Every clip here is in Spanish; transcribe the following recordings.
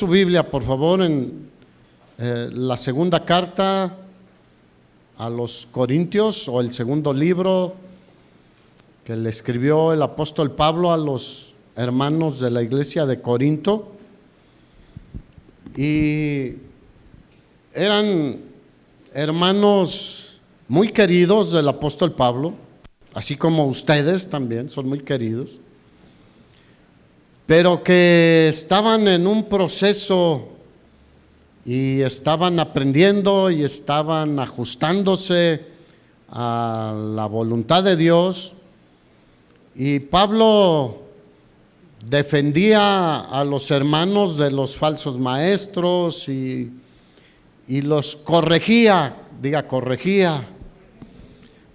Su Biblia, por favor, en la segunda carta a los Corintios, o el segundo libro que le escribió el apóstol Pablo a los hermanos de la iglesia de Corinto. Y eran hermanos muy queridos del apóstol Pablo, así como ustedes también son muy queridos, pero que estaban en un proceso y estaban aprendiendo y estaban ajustándose a la voluntad de Dios. Y Pablo defendía a los hermanos de los falsos maestros y los corregía, corregía,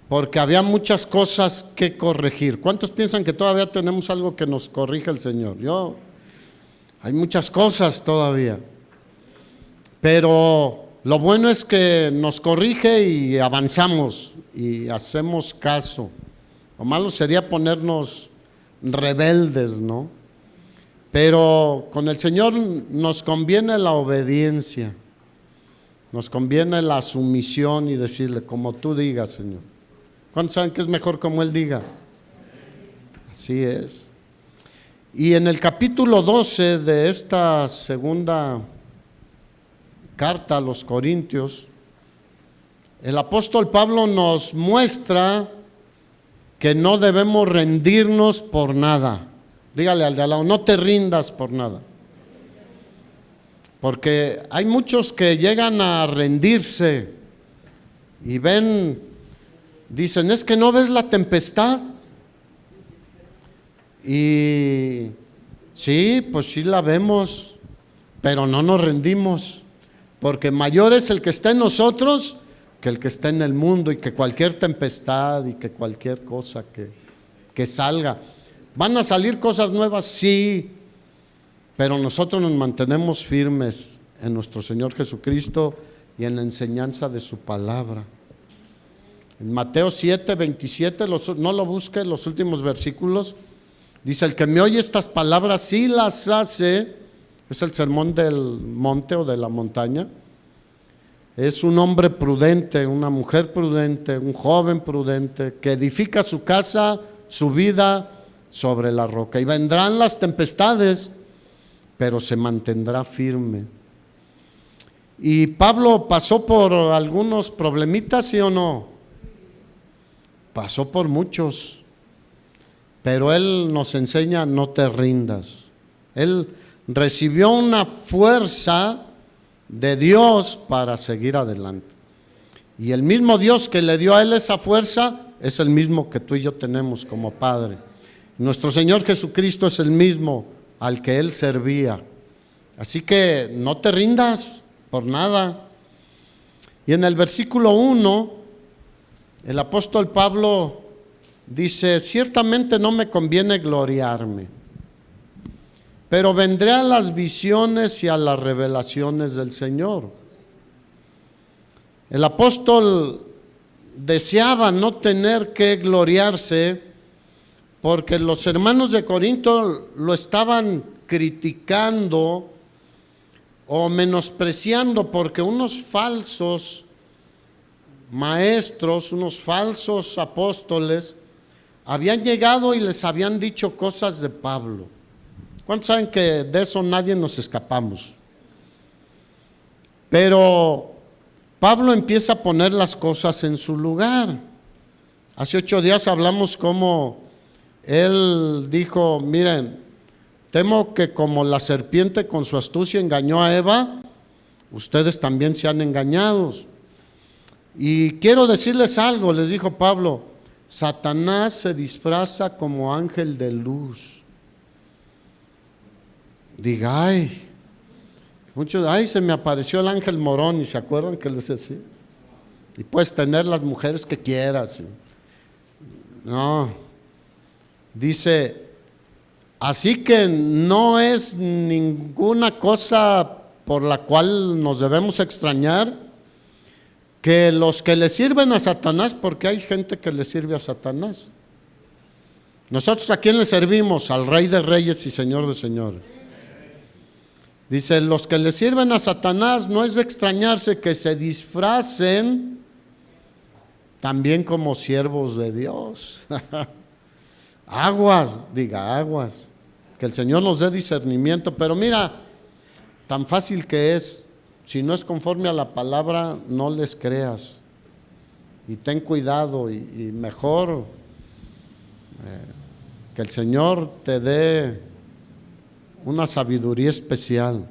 porque había muchas cosas que corregir. ¿Cuántos piensan que todavía tenemos algo que nos corrija el Señor? Hay muchas cosas todavía, pero lo bueno es que nos corrige y avanzamos y hacemos caso. Lo malo sería ponernos rebeldes, ¿no? Pero con el Señor nos conviene la obediencia, nos conviene la sumisión y decirle, como tú digas, Señor. ¿Cuántos saben que es mejor como Él diga? Así es. Y en el capítulo 12 de esta segunda carta a los Corintios, el apóstol Pablo nos muestra que no debemos rendirnos por nada. Dígale al de al lado, no te rindas por nada. Porque hay muchos que llegan a rendirse y dicen, es que no ves la tempestad. Y sí, pues sí la vemos, pero no nos rendimos, porque mayor es el que está en nosotros que el que está en el mundo, y que cualquier tempestad y que cualquier cosa que salga. ¿Van a salir cosas nuevas? Sí, pero nosotros nos mantenemos firmes en nuestro Señor Jesucristo y en la enseñanza de su palabra. En Mateo 7, 27, no lo busque, los últimos versículos, dice, el que me oye estas palabras sí las hace, es el sermón del monte o de la montaña, es un hombre prudente, una mujer prudente, un joven prudente, que edifica su casa, su vida sobre la roca. Y vendrán las tempestades, pero se mantendrá firme. Y Pablo pasó por algunos problemitas, ¿sí o no? Pasó por muchos, pero él nos enseña, no te rindas. Él recibió una fuerza de Dios para seguir adelante. Y el mismo Dios que le dio a él esa fuerza es el mismo que tú y yo tenemos como Padre. Nuestro Señor Jesucristo es el mismo al que él servía. Así que no te rindas por nada. Y en el versículo 1, el apóstol Pablo dice, ciertamente no me conviene gloriarme, pero vendré a las visiones y a las revelaciones del Señor. El apóstol deseaba no tener que gloriarse porque los hermanos de Corinto lo estaban criticando o menospreciando, porque unos falsos maestros, unos falsos apóstoles habían llegado y les habían dicho cosas de Pablo. ¿Cuántos saben que de eso nadie nos escapamos? Pero Pablo empieza a poner las cosas en su lugar. Hace 8 días hablamos cómo él dijo, miren, temo que como la serpiente con su astucia engañó a Eva, ustedes también sean engañados. Y quiero decirles algo, les dijo Pablo, Satanás se disfraza como ángel de luz. Diga, muchos, se me apareció el ángel Morón, y se acuerdan que les decía, y puedes tener las mujeres que quieras. No, dice, así que no es ninguna cosa por la cual nos debemos extrañar que los que le sirven a Satanás, porque hay gente que le sirve a Satanás. Nosotros, ¿a quién le servimos? Al Rey de Reyes y Señor de Señores. Dice, los que le sirven a Satanás no es de extrañarse que se disfracen también como siervos de Dios. Aguas, diga aguas, que el Señor nos dé discernimiento, pero mira, tan fácil que es, si no es conforme a la palabra, no les creas, y ten cuidado, y mejor que el Señor te dé una sabiduría especial.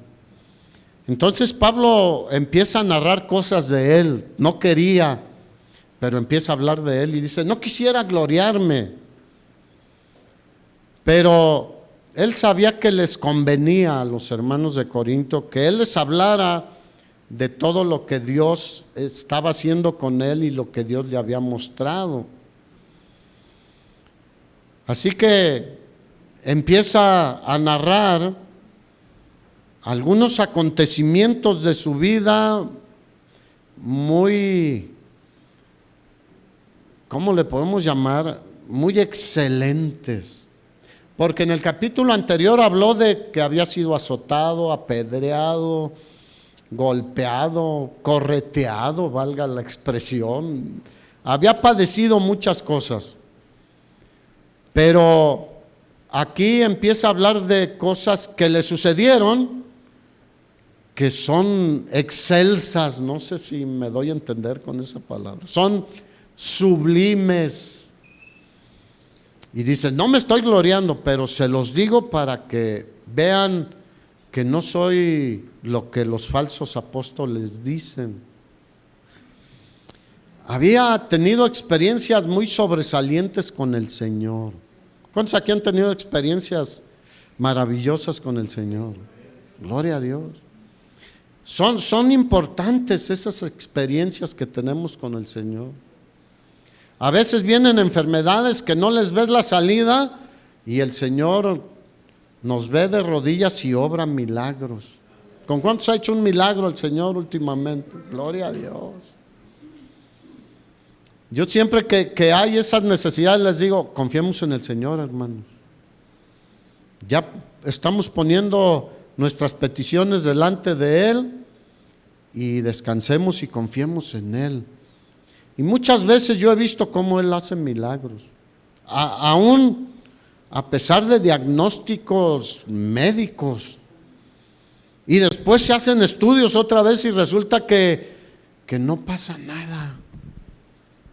Entonces Pablo empieza a narrar cosas de él, no quería, pero empieza a hablar de él y dice, no quisiera gloriarme, pero él sabía que les convenía a los hermanos de Corinto que él les hablara de todo lo que Dios estaba haciendo con él y lo que Dios le había mostrado. Así que empieza a narrar algunos acontecimientos de su vida muy, ¿cómo le podemos llamar? Muy excelentes. Porque en el capítulo anterior habló de que había sido azotado, apedreado, golpeado, correteado, valga la expresión. Había padecido muchas cosas. Pero aquí empieza a hablar de cosas que le sucedieron, que son excelsas, no sé si me doy a entender con esa palabra, son sublimes. Y dice, no me estoy gloriando, pero se los digo para que vean que no soy lo que los falsos apóstoles dicen. Había tenido experiencias muy sobresalientes con el Señor. ¿Cuántos aquí han tenido experiencias maravillosas con el Señor? Gloria a Dios. Son importantes esas experiencias que tenemos con el Señor. A veces vienen enfermedades que no les ves la salida y el Señor nos ve de rodillas y obra milagros. ¿Con cuántos ha hecho un milagro el Señor últimamente? Gloria a Dios. Yo siempre que hay esas necesidades les digo, confiemos en el Señor, hermanos. Ya estamos poniendo nuestras peticiones delante de Él y descansemos y confiemos en Él. Y muchas veces yo he visto cómo Él hace milagros. Aún a pesar de diagnósticos médicos. Y después se hacen estudios otra vez y resulta que no pasa nada.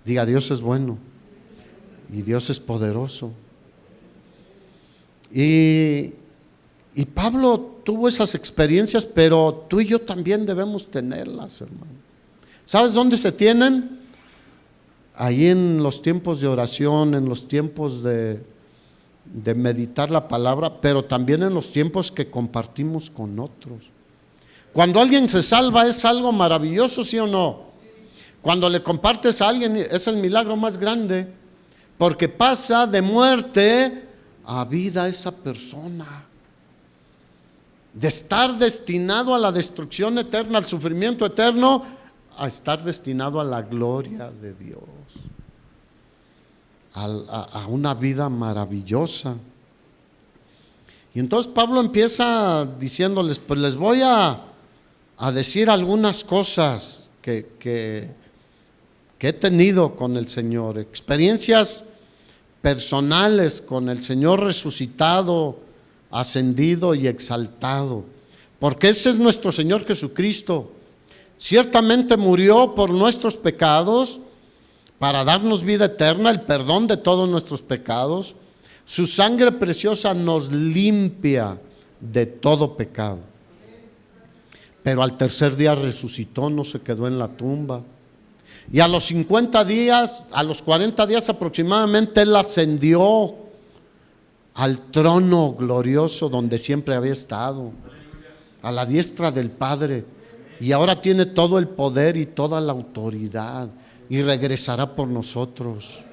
Diga, Dios es bueno y Dios es poderoso. Y Pablo tuvo esas experiencias, pero tú y yo también debemos tenerlas, hermano. ¿Sabes dónde se tienen? Ahí en los tiempos de oración, en los tiempos de meditar la palabra, pero también en los tiempos que compartimos con otros. Cuando alguien se salva es algo maravilloso, ¿sí o no? Cuando le compartes a alguien es el milagro más grande, porque pasa de muerte a vida esa persona. De estar destinado a la destrucción eterna, al sufrimiento eterno, a estar destinado a la gloria de Dios, a una vida maravillosa. Y entonces Pablo empieza diciéndoles, pues les voy a decir algunas cosas que he tenido con el Señor, experiencias personales con el Señor resucitado, ascendido y exaltado, porque ese es nuestro Señor Jesucristo. Ciertamente murió por nuestros pecados para darnos vida eterna, el perdón de todos nuestros pecados. Su sangre preciosa nos limpia de todo pecado. Pero al tercer día resucitó, no se quedó en la tumba. Y a los 50 días, a los 40 días aproximadamente, Él ascendió al trono glorioso donde siempre había estado, a la diestra del Padre. Y ahora tiene todo el poder y toda la autoridad y regresará por nosotros.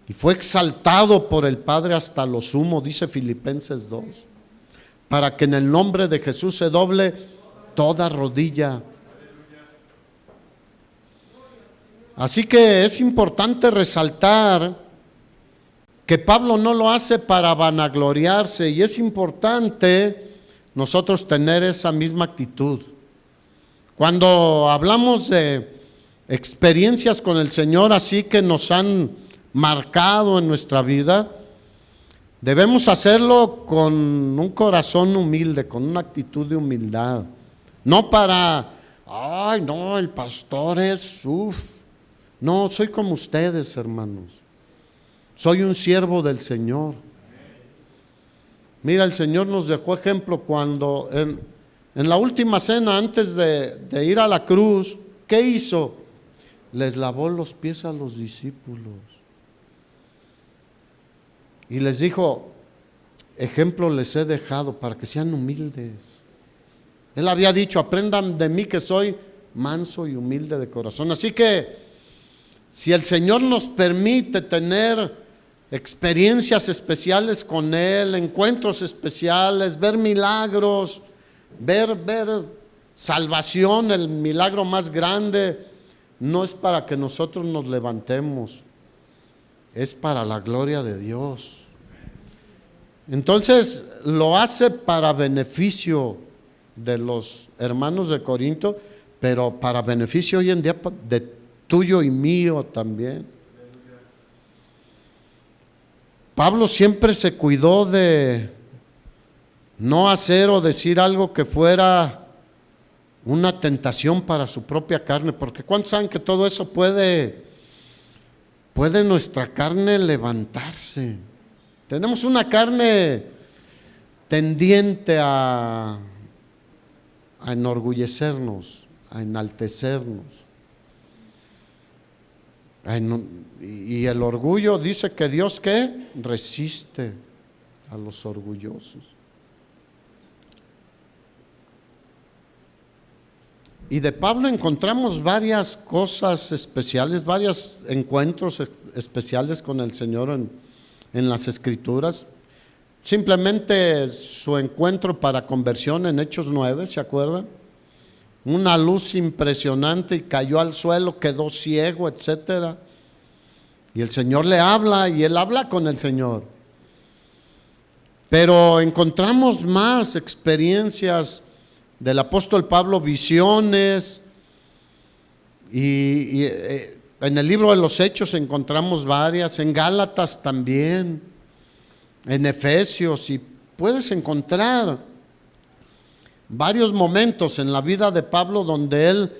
Y fue exaltado por el Padre hasta lo sumo, dice Filipenses 2, para que en el nombre de Jesús se doble toda rodilla. Así que es importante resaltar que Pablo no lo hace para vanagloriarse, y es importante nosotros tener esa misma actitud. Cuando hablamos de experiencias con el Señor así que nos han marcado en nuestra vida, debemos hacerlo con un corazón humilde, con una actitud de humildad. No para, ay no, el pastor es, no, soy como ustedes, hermanos. Soy un siervo del Señor. Mira, el Señor nos dejó ejemplo cuando en la última cena, antes de ir a la cruz, ¿qué hizo? Les lavó los pies a los discípulos. Y les dijo, ejemplo les he dejado para que sean humildes. Él había dicho, aprendan de mí que soy manso y humilde de corazón. Así que, si el Señor nos permite tener experiencias especiales con Él, encuentros especiales, ver milagros, ver salvación, el milagro más grande, no es para que nosotros nos levantemos, es para la gloria de Dios. Entonces lo hace para beneficio de los hermanos de Corinto, pero para beneficio hoy en día de tuyo y mío también. Pablo siempre se cuidó de no hacer o decir algo que fuera una tentación para su propia carne, porque ¿cuántos saben que todo eso puede nuestra carne levantarse? Tenemos una carne tendiente a enorgullecernos, a enaltecernos. Y el orgullo dice que Dios, ¿qué? Resiste a los orgullosos. Y de Pablo encontramos varias cosas especiales, varios encuentros especiales con el Señor en las Escrituras. Simplemente su encuentro para conversión en Hechos 9, ¿se acuerdan? Una luz impresionante y cayó al suelo, quedó ciego, etcétera. Y el Señor le habla y él habla con el Señor. Pero encontramos más experiencias del apóstol Pablo, visiones, y en el libro de los Hechos encontramos varias, en Gálatas también, en Efesios, y puedes encontrar varios momentos en la vida de Pablo donde él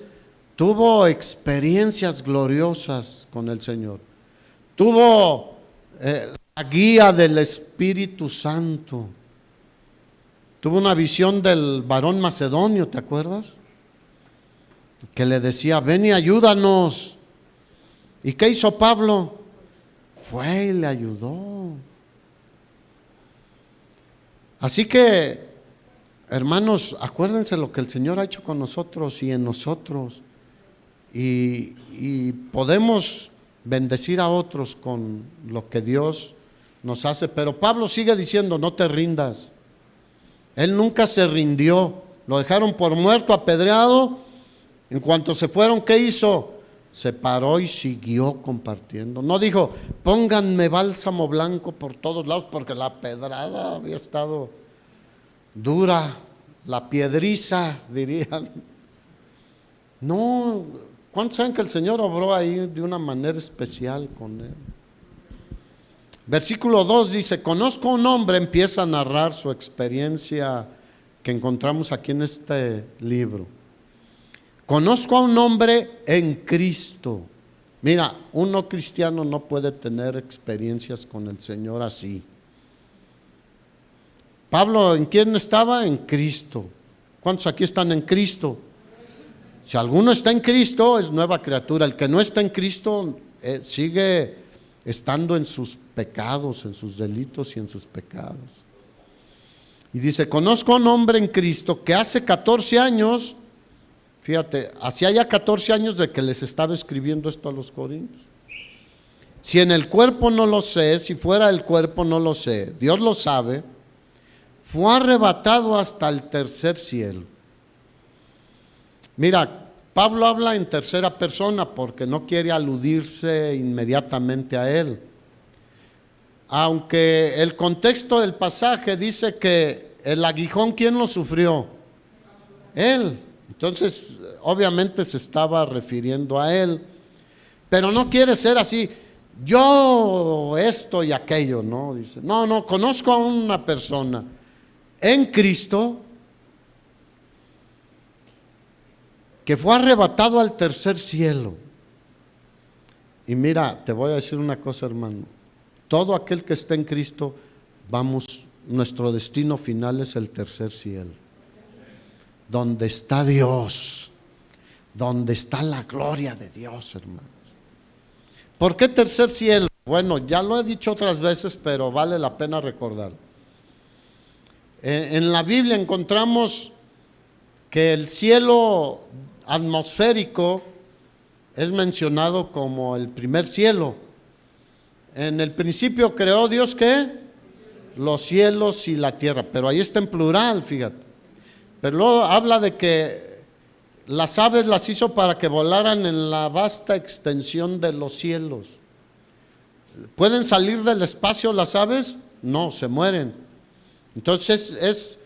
tuvo experiencias gloriosas con el Señor. Tuvo la guía del Espíritu Santo. Tuvo una visión del varón macedonio, ¿te acuerdas? Que le decía, ven y ayúdanos. ¿Y qué hizo Pablo? Fue y le ayudó. Así que, hermanos, acuérdense lo que el Señor ha hecho con nosotros y en nosotros. Y podemos bendecir a otros con lo que Dios nos hace. Pero Pablo sigue diciendo, no te rindas. Él nunca se rindió. Lo dejaron por muerto, apedreado. En cuanto se fueron, ¿qué hizo? Se paró y siguió compartiendo. No dijo, pónganme bálsamo blanco por todos lados, porque la pedrada había estado dura, la piedriza, dirían. No, ¿cuántos saben que el Señor obró ahí de una manera especial con él? Versículo 2 dice, conozco a un hombre, empieza a narrar su experiencia que encontramos aquí en este libro. Conozco a un hombre en Cristo. Mira, un no cristiano no puede tener experiencias con el Señor así. Pablo, ¿en quién estaba? En Cristo. ¿Cuántos aquí están en Cristo? Si alguno está en Cristo, es nueva criatura. El que no está en Cristo sigue estando en sus pecados, en sus delitos y en sus pecados. Y dice, conozco a un hombre en Cristo que hace 14 años, fíjate, hacía ya 14 años de que les estaba escribiendo esto a los corintios. Si en el cuerpo no lo sé, si fuera del cuerpo no lo sé, Dios lo sabe, fue arrebatado hasta el tercer cielo. Mira, Pablo habla en tercera persona porque no quiere aludirse inmediatamente a él. Aunque el contexto del pasaje dice que el aguijón, ¿quién lo sufrió? Él. Entonces, obviamente se estaba refiriendo a él, pero no quiere ser así, yo esto y aquello, ¿no? Dice, no, conozco a una persona en Cristo que fue arrebatado al tercer cielo. Y mira, te voy a decir una cosa, hermano, todo aquel que está en Cristo, nuestro destino final es el tercer cielo, donde está Dios, donde está la gloria de Dios, hermanos. ¿Por qué tercer cielo? Bueno, ya lo he dicho otras veces, pero vale la pena recordar. En la Biblia encontramos que el cielo atmosférico es mencionado como el primer cielo. En el principio creó Dios, ¿qué? Los cielos y la tierra, pero ahí está en plural, fíjate. Pero luego habla de que las aves las hizo para que volaran en la vasta extensión de los cielos. ¿Pueden salir del espacio las aves? No, se mueren. Entonces es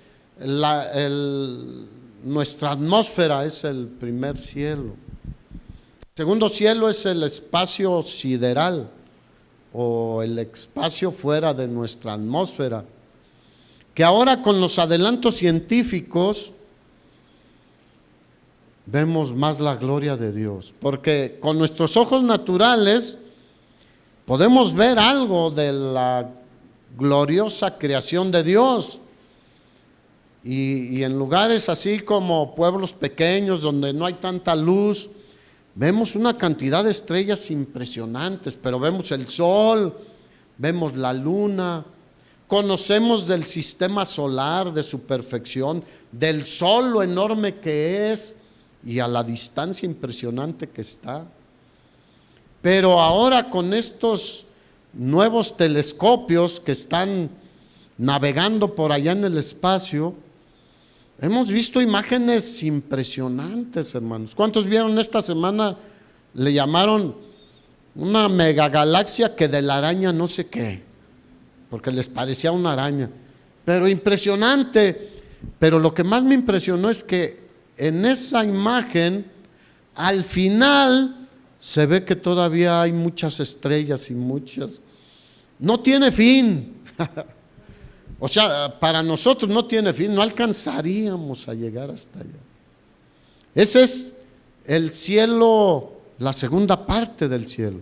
nuestra atmósfera es el primer cielo. El segundo cielo es el espacio sideral o el espacio fuera de nuestra atmósfera, que ahora con los adelantos científicos vemos más la gloria de Dios, porque con nuestros ojos naturales podemos ver algo de la gloriosa creación de Dios, y en lugares así como pueblos pequeños donde no hay tanta luz, vemos una cantidad de estrellas impresionantes, pero vemos el sol, vemos la luna, conocemos del sistema solar, de su perfección, del sol lo enorme que es y a la distancia impresionante que está. Pero ahora con estos nuevos telescopios que están navegando por allá en el espacio, hemos visto imágenes impresionantes, hermanos. ¿Cuántos vieron esta semana? Le llamaron una megagalaxia que de la araña no sé qué, porque les parecía una araña, pero impresionante. Pero lo que más me impresionó es que en esa imagen, al final, se ve que todavía hay muchas estrellas y muchas. No tiene fin. O sea, para nosotros no tiene fin, no alcanzaríamos a llegar hasta allá. Ese es el cielo, la segunda parte del cielo.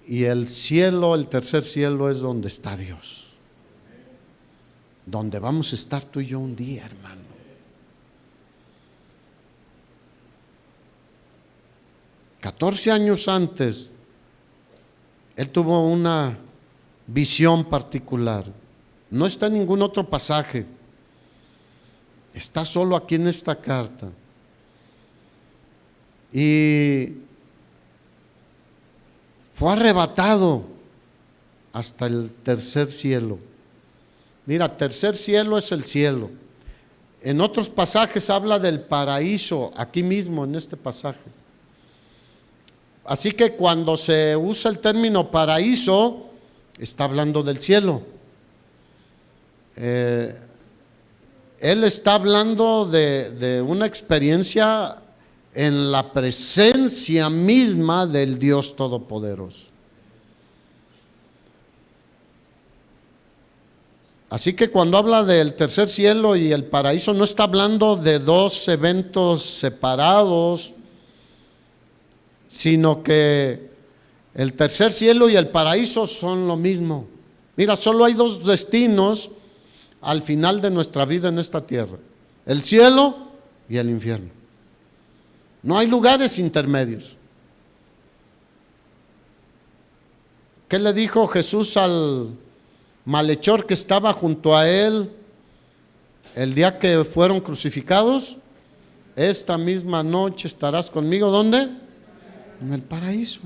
Y el cielo, el tercer cielo, es donde está Dios, donde vamos a estar tú y yo un día, hermano. $14 años antes, él tuvo una visión particular. No está en ningún otro pasaje, está solo aquí en esta carta. Y fue arrebatado hasta el tercer cielo. Mira, tercer cielo es el cielo. En otros pasajes habla del paraíso, aquí mismo en este pasaje. Así que cuando se usa el término paraíso, está hablando del cielo. Él está hablando de una experiencia en la presencia misma del Dios Todopoderoso. Así que cuando habla del tercer cielo y el paraíso, no está hablando de dos eventos separados, sino que el tercer cielo y el paraíso son lo mismo. Mira, solo hay dos destinos al final de nuestra vida en esta tierra: el cielo y el infierno. No hay lugares intermedios. ¿Qué le dijo Jesús al malhechor que estaba junto a él el día que fueron crucificados? Esta misma noche estarás conmigo, ¿dónde? En el paraíso.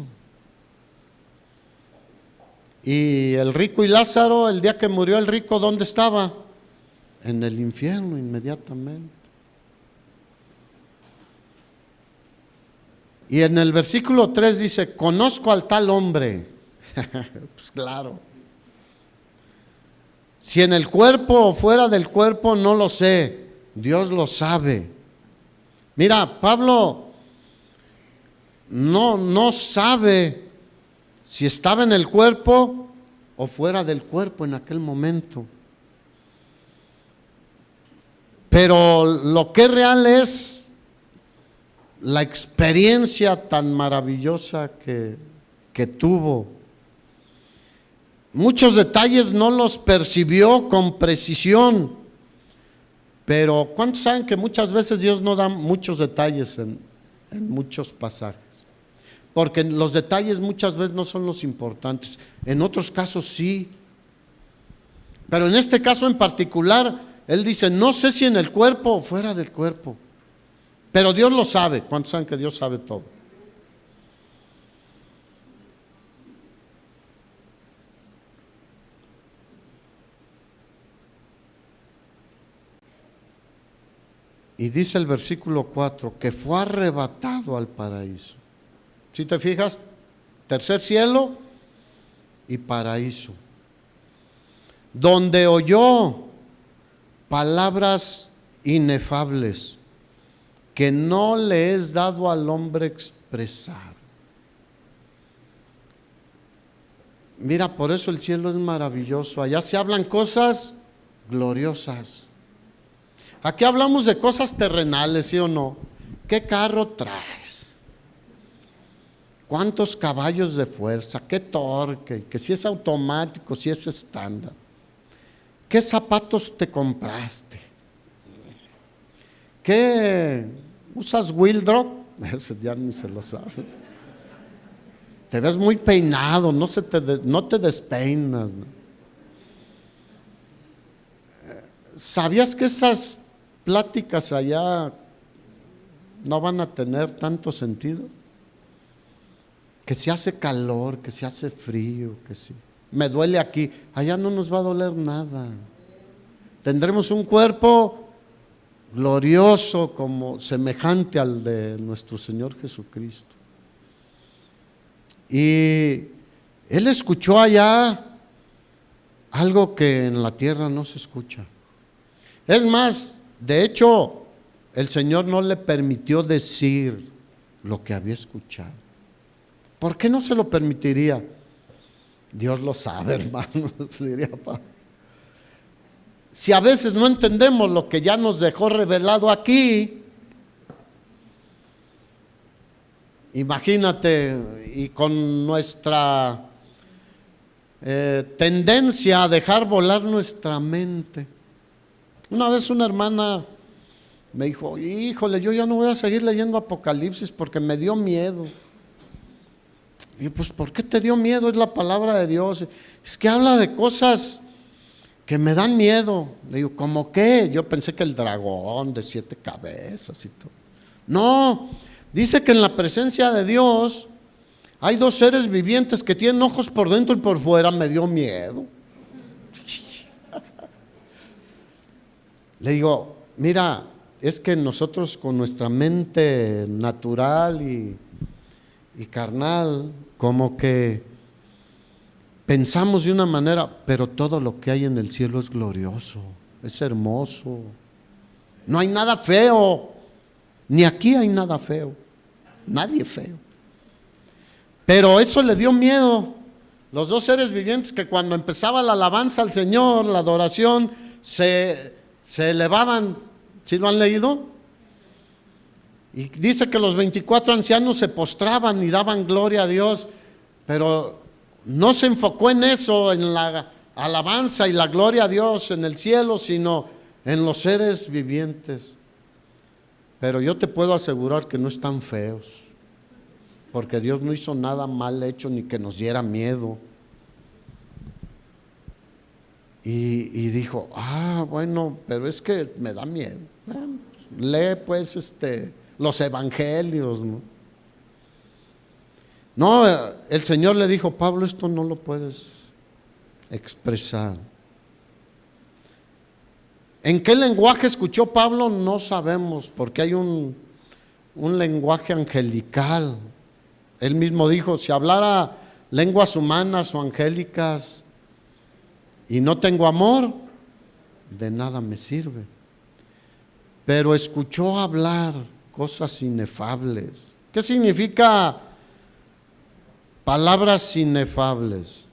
Y el rico y Lázaro, el día que murió el rico, ¿dónde estaba? En el infierno inmediatamente. Y en el versículo 3 dice: conozco al tal hombre. Pues claro. Si en el cuerpo o fuera del cuerpo, no lo sé. Dios lo sabe. Mira, Pablo no sabe si estaba en el cuerpo o fuera del cuerpo en aquel momento. Pero lo que es real es la experiencia tan maravillosa que tuvo. Muchos detalles no los percibió con precisión, pero ¿cuántos saben que muchas veces Dios no da muchos detalles en muchos pasajes? Porque los detalles muchas veces no son los importantes, en otros casos sí. Pero en este caso en particular, él dice, no sé si en el cuerpo o fuera del cuerpo, pero Dios lo sabe. ¿Cuántos saben que Dios sabe todo? Y dice el versículo 4, que fue arrebatado al paraíso. Si te fijas, tercer cielo y paraíso, donde oyó palabras inefables que no le es dado al hombre expresar. Mira, por eso el cielo es maravilloso. Allá se hablan cosas gloriosas. Aquí hablamos de cosas terrenales, ¿sí o no? ¿Qué carro traes? ¿Cuántos caballos de fuerza? ¿Qué torque? Que si es automático, si es estándar. ¿Qué zapatos te compraste? ¿Qué usas Wildrop? Ese ya ni se lo sabe. Te ves muy peinado, no te despeinas, ¿no? ¿Sabías que esas pláticas allá no van a tener tanto sentido? Que si hace calor, que si hace frío, que si me duele aquí, allá no nos va a doler nada. Tendremos un cuerpo glorioso como semejante al de nuestro Señor Jesucristo. Y él escuchó allá algo que en la tierra no se escucha. Es más, de hecho, el Señor no le permitió decir lo que había escuchado. ¿Por qué no se lo permitiría? Dios lo sabe, hermanos, diría Pablo. Si a veces no entendemos lo que ya nos dejó revelado aquí, imagínate, y con nuestra tendencia a dejar volar nuestra mente. Una vez una hermana me dijo, híjole, yo ya no voy a seguir leyendo Apocalipsis porque me dio miedo. Y pues, ¿por qué te dio miedo? Es la palabra de Dios. Es que habla de cosas que me dan miedo. Le digo, ¿cómo qué? Yo pensé que el dragón de 7 cabezas y todo. No, dice que en la presencia de Dios hay 2 seres vivientes que tienen ojos por dentro y por fuera. Me dio miedo. Le digo, mira, es que nosotros con nuestra mente natural y carnal, como que pensamos de una manera, pero todo lo que hay en el cielo es glorioso, es hermoso. No hay nada feo, ni aquí hay nada feo, nadie feo. Pero eso le dio miedo. Los 2 seres vivientes que cuando empezaba la alabanza al Señor, la adoración, se elevaban. ¿Sí lo han leído? Y dice que los 24 ancianos se postraban y daban gloria a Dios, pero no se enfocó en eso, en la alabanza y la gloria a Dios en el cielo, sino en los seres vivientes. Pero yo te puedo asegurar que no están feos, porque Dios no hizo nada mal hecho ni que nos diera miedo. Y dijo, bueno, pero es que me da miedo. Bueno, lee pues los evangelios, ¿no? No, el Señor le dijo, Pablo, esto no lo puedes expresar. ¿En qué lenguaje escuchó Pablo? No sabemos, porque hay un lenguaje angelical. Él mismo dijo, si hablara lenguas humanas o angélicas y no tengo amor, de nada me sirve. Pero escuchó hablar cosas inefables. ¿Qué significa palabras inefables?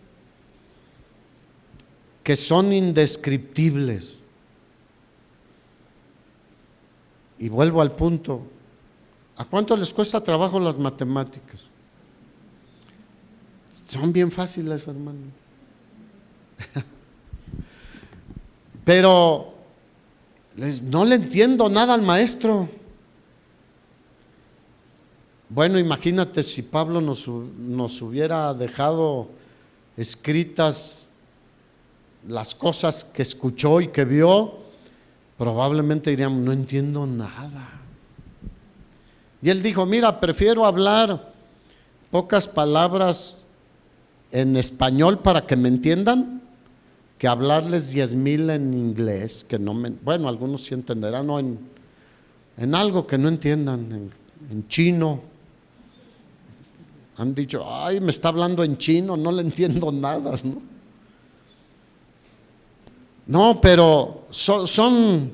Que son indescriptibles. Y vuelvo al punto. ¿A cuánto les cuesta trabajo las matemáticas? Son bien fáciles, hermano. Pero no le entiendo nada al maestro. Bueno, imagínate si Pablo nos hubiera dejado escritas las cosas que escuchó y que vio, probablemente diríamos, no entiendo nada. Y él dijo, mira, prefiero hablar pocas palabras en español para que me entiendan, que hablarles 10,000 en inglés, que no me, bueno, algunos sí entenderán, no, en algo que no entiendan, en chino. Han dicho, ay, me está hablando en chino, no le entiendo nada, ¿no? No, pero son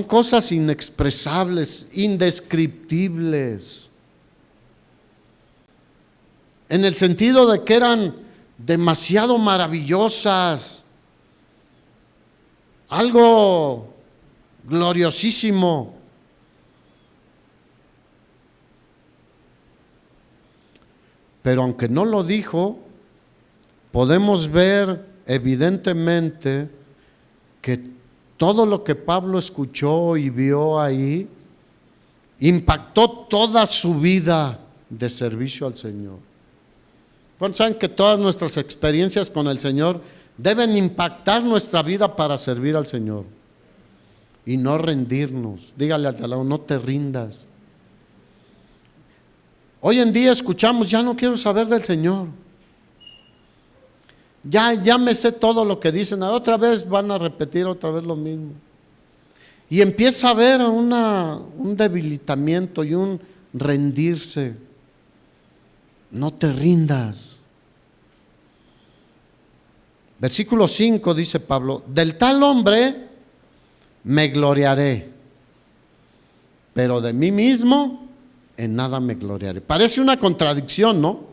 cosas inexpresables, indescriptibles, en el sentido de que eran demasiado maravillosas, algo gloriosísimo. Pero aunque no lo dijo, podemos ver evidentemente que todo lo que Pablo escuchó y vio ahí impactó toda su vida de servicio al Señor. ¿Cuántos saben que todas nuestras experiencias con el Señor deben impactar nuestra vida para servir al Señor? Y no rendirnos. Dígale al de al lado, no te rindas. Hoy en día escuchamos, ya no quiero saber del Señor. Ya me sé todo lo que dicen, otra vez van a repetir otra vez lo mismo. Y empieza a haber un debilitamiento y un rendirse. No te rindas. Versículo 5 dice Pablo, del tal hombre me gloriaré, pero de mí mismo en nada me gloriaré. Parece una contradicción, ¿no?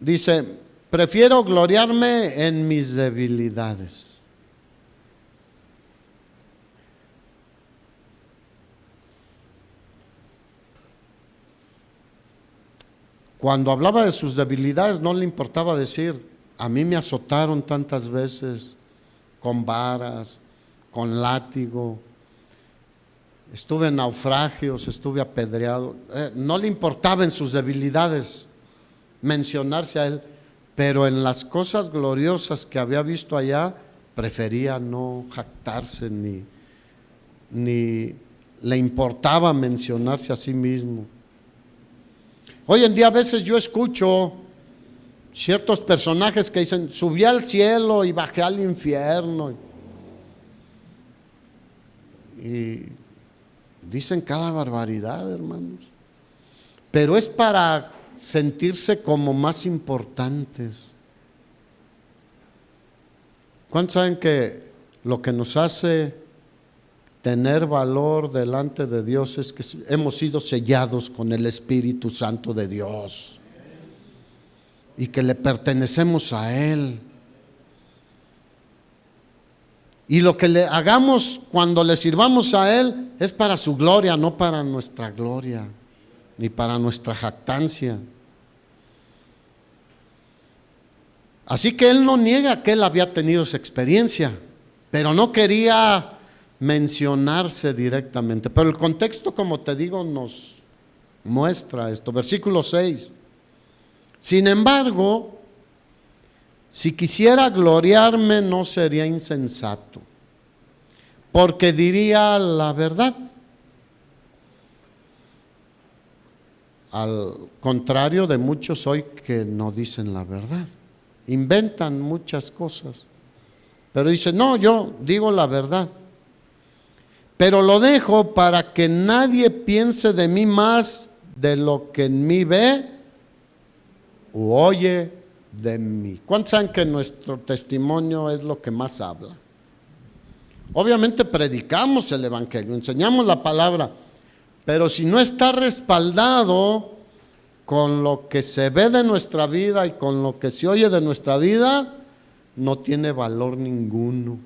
Dice, prefiero gloriarme en mis debilidades. Cuando hablaba de sus debilidades no le importaba decir, a mí me azotaron tantas veces con varas, con látigo, estuve en naufragios, estuve apedreado. No le importaba en sus debilidades mencionarse a él, pero en las cosas gloriosas que había visto allá, prefería no jactarse ni le importaba mencionarse a sí mismo. Hoy en día a veces yo escucho ciertos personajes que dicen, subí al cielo y bajé al infierno. Y dicen cada barbaridad, hermanos. Pero es para sentirse como más importantes. ¿Cuántos saben que lo que nos hace tener valor delante de Dios es que hemos sido sellados con el Espíritu Santo de Dios y que le pertenecemos a Él? Y lo que le hagamos cuando le sirvamos a Él es para su gloria, no para nuestra gloria, ni para nuestra jactancia. Así que él no niega que él había tenido esa experiencia, pero no quería mencionarse directamente. Pero el contexto, como te digo, nos muestra esto. Versículo 6. Sin embargo, si quisiera gloriarme, no sería insensato, porque diría la verdad. Al contrario de muchos hoy que no dicen la verdad, inventan muchas cosas, pero dicen, no, yo digo la verdad, pero lo dejo para que nadie piense de mí más de lo que en mí ve o oye de mí. ¿Cuántos saben que nuestro testimonio es lo que más habla? Obviamente predicamos el evangelio, enseñamos la palabra, pero si no está respaldado con lo que se ve de nuestra vida y con lo que se oye de nuestra vida, no tiene valor ninguno.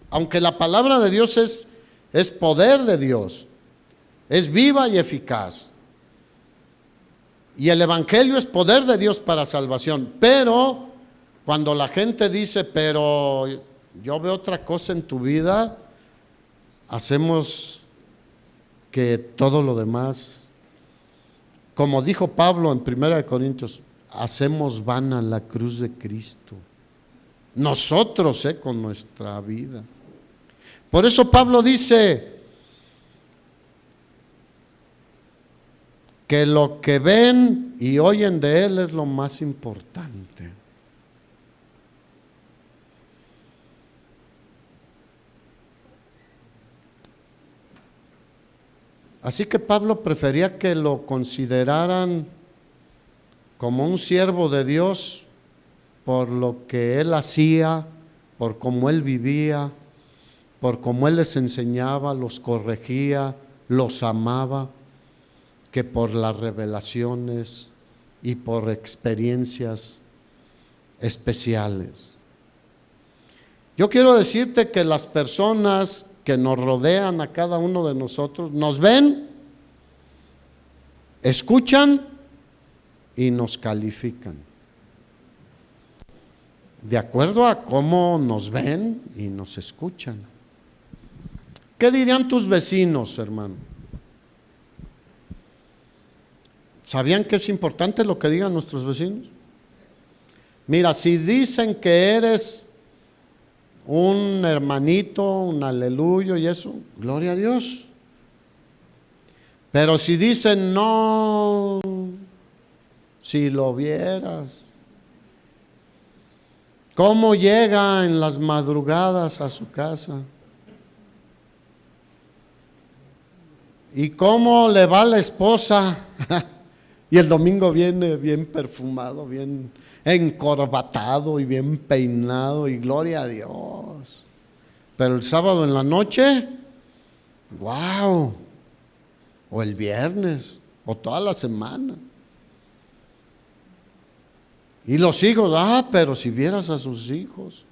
Aunque la palabra de Dios es poder de Dios, es viva y eficaz. Y el evangelio es poder de Dios para salvación. Pero cuando la gente dice, pero yo veo otra cosa en tu vida, hacemos que todo lo demás, como dijo Pablo en 1 Corintios, hacemos vana la cruz de Cristo. Nosotros, con nuestra vida. Por eso Pablo dice que lo que ven y oyen de él es lo más importante. Así que Pablo prefería que lo consideraran como un siervo de Dios por lo que él hacía, por cómo él vivía, por cómo él les enseñaba, los corregía, los amaba, que por las revelaciones y por experiencias especiales. Yo quiero decirte que las personas que nos rodean a cada uno de nosotros nos ven, escuchan y nos califican de acuerdo a cómo nos ven y nos escuchan. ¿Qué dirían tus vecinos, hermano? ¿Sabían que es importante lo que digan nuestros vecinos? Mira, si dicen que eres un hermanito, un aleluyo y eso, gloria a Dios. Pero si dicen no, si lo vieras, cómo llega en las madrugadas a su casa y cómo le va a la esposa y el domingo viene bien perfumado, bien encorbatado y bien peinado y gloria a Dios. Pero el sábado en la noche, wow, o el viernes, o toda la semana. Y los hijos, pero si vieras a sus hijos.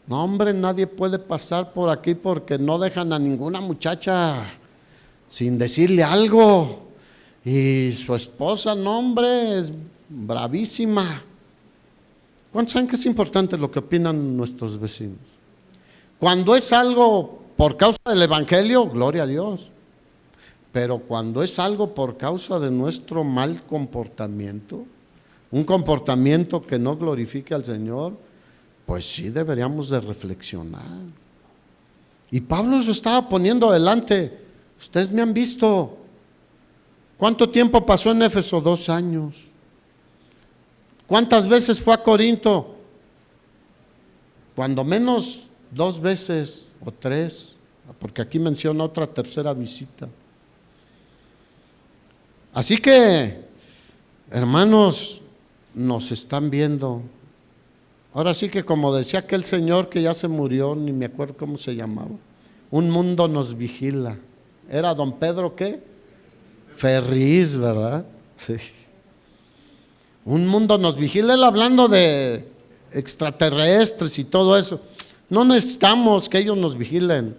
No, hombre, nadie puede pasar por aquí porque no dejan a ninguna muchacha sin decirle algo. Y su esposa, no, hombre, es bravísima. ¿Cuántos saben que es importante lo que opinan nuestros vecinos? Cuando es algo por causa del evangelio, gloria a Dios. Pero cuando es algo por causa de nuestro mal comportamiento, un comportamiento que no glorifique al Señor, pues sí deberíamos de reflexionar. Y Pablo se estaba poniendo adelante. Ustedes me han visto. ¿Cuánto tiempo pasó en Éfeso? 2 años. ¿Cuántas veces fue a Corinto? Cuando menos 2 veces o 3, porque aquí menciona otra tercera visita. Así que, hermanos, nos están viendo. Ahora sí que como decía aquel señor que ya se murió, ni me acuerdo cómo se llamaba, un mundo nos vigila. ¿Era don Pedro qué? Ferriz, ¿verdad? Sí. Un mundo nos vigila, él hablando de extraterrestres y todo eso. No necesitamos que ellos nos vigilen.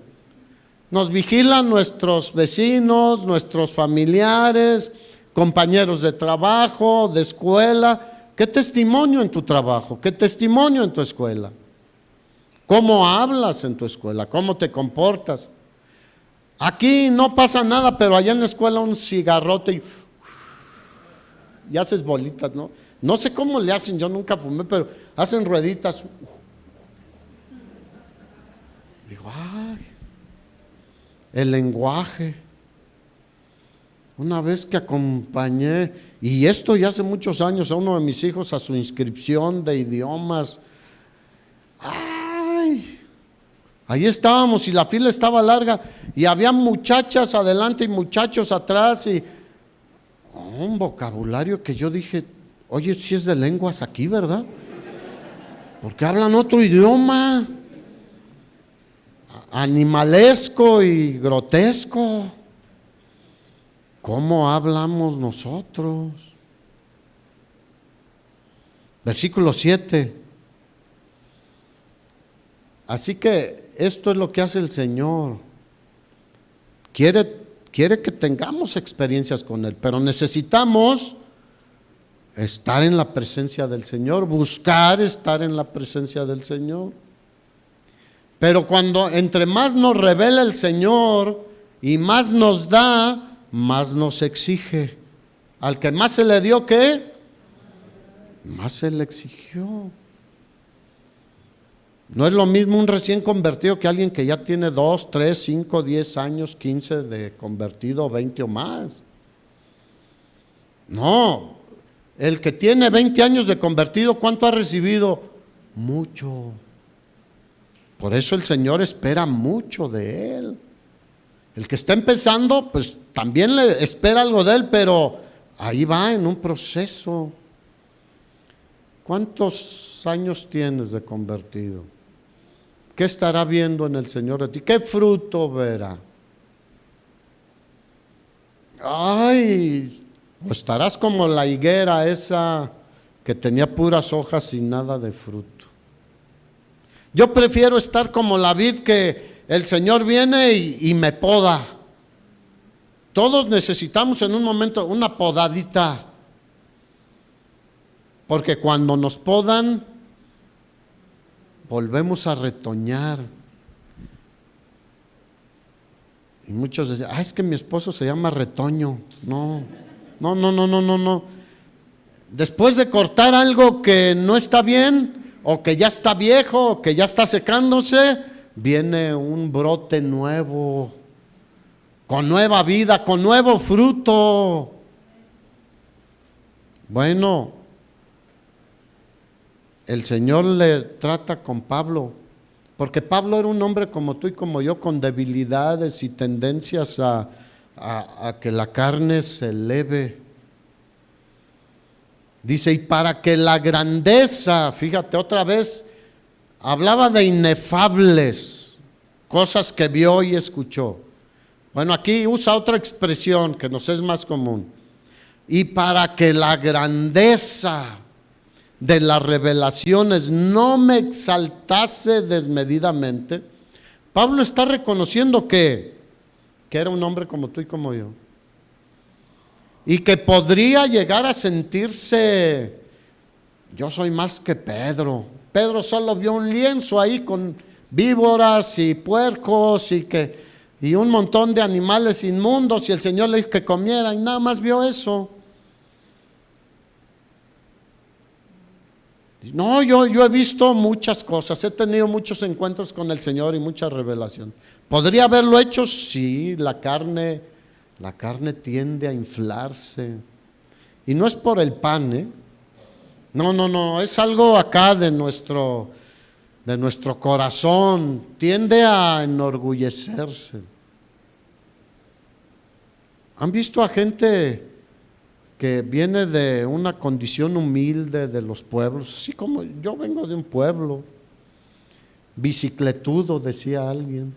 Nos vigilan nuestros vecinos, nuestros familiares, compañeros de trabajo, de escuela. ¿Qué testimonio en tu trabajo? ¿Qué testimonio en tu escuela? ¿Cómo hablas en tu escuela? ¿Cómo te comportas? Aquí no pasa nada, pero allá en la escuela un cigarrote y haces bolitas, ¿no? No sé cómo le hacen, yo nunca fumé, pero hacen rueditas. Digo, ay, el lenguaje. Una vez que acompañé, y esto ya hace muchos años, a uno de mis hijos a su inscripción de idiomas. Ay, Ahí estábamos y la fila estaba larga y había muchachas adelante y muchachos atrás y un vocabulario que yo dije, oye, si es de lenguas aquí, ¿verdad? Porque hablan otro idioma, animalesco y grotesco. ¿Cómo hablamos nosotros? Versículo 7. Así que esto es lo que hace el Señor. Quiere que tengamos experiencias con Él, pero necesitamos estar en la presencia del Señor, buscar estar en la presencia del Señor. Pero cuando entre más nos revela el Señor y más nos da, más nos exige. Al que más se le dio, ¿qué? Más se le exigió. No es lo mismo un recién convertido que alguien que ya tiene 2, 3, 5, 10 años, 15 de convertido, 20 o más. No, el que tiene 20 años de convertido, ¿cuánto ha recibido? Mucho. Por eso el Señor espera mucho de él. El que está empezando, pues también le espera algo de él, pero ahí va en un proceso. ¿Cuántos años tienes de convertido? ¿Qué estará viendo en el Señor de ti? ¿Qué fruto verá? Ay, o estarás como la higuera esa que tenía puras hojas y nada de fruto. Yo prefiero estar como la vid que el Señor viene y me poda. Todos necesitamos en un momento una podadita. Porque cuando nos podan, volvemos a retoñar. Y muchos dicen, es que mi esposo se llama Retoño. No. Después de cortar algo que no está bien, o que ya está viejo, o que ya está secándose, viene un brote nuevo, con nueva vida, con nuevo fruto. Bueno, el Señor le trata con Pablo, porque Pablo era un hombre como tú y como yo, con debilidades y tendencias a que la carne se eleve. Dice, y para que la grandeza, fíjate otra vez, hablaba de inefables, cosas que vio y escuchó. Bueno, aquí usa otra expresión que nos es más común. Y para que la grandeza de las revelaciones no me exaltase desmedidamente, Pablo está reconociendo que era un hombre como tú y como yo, y que podría llegar a sentirse, yo soy más que Pedro. Pedro solo vio un lienzo ahí con víboras y puercos y un montón de animales inmundos, y el Señor le dijo que comiera y nada más vio eso. No, yo he visto muchas cosas, he tenido muchos encuentros con el Señor y mucha revelación. ¿Podría haberlo hecho? Sí, la carne tiende a inflarse. Y no es por el pan, No, es algo acá de nuestro corazón, tiende a enorgullecerse. ¿Han visto a gente que viene de una condición humilde de los pueblos? Así como yo vengo de un pueblo, bicicletudo, decía alguien.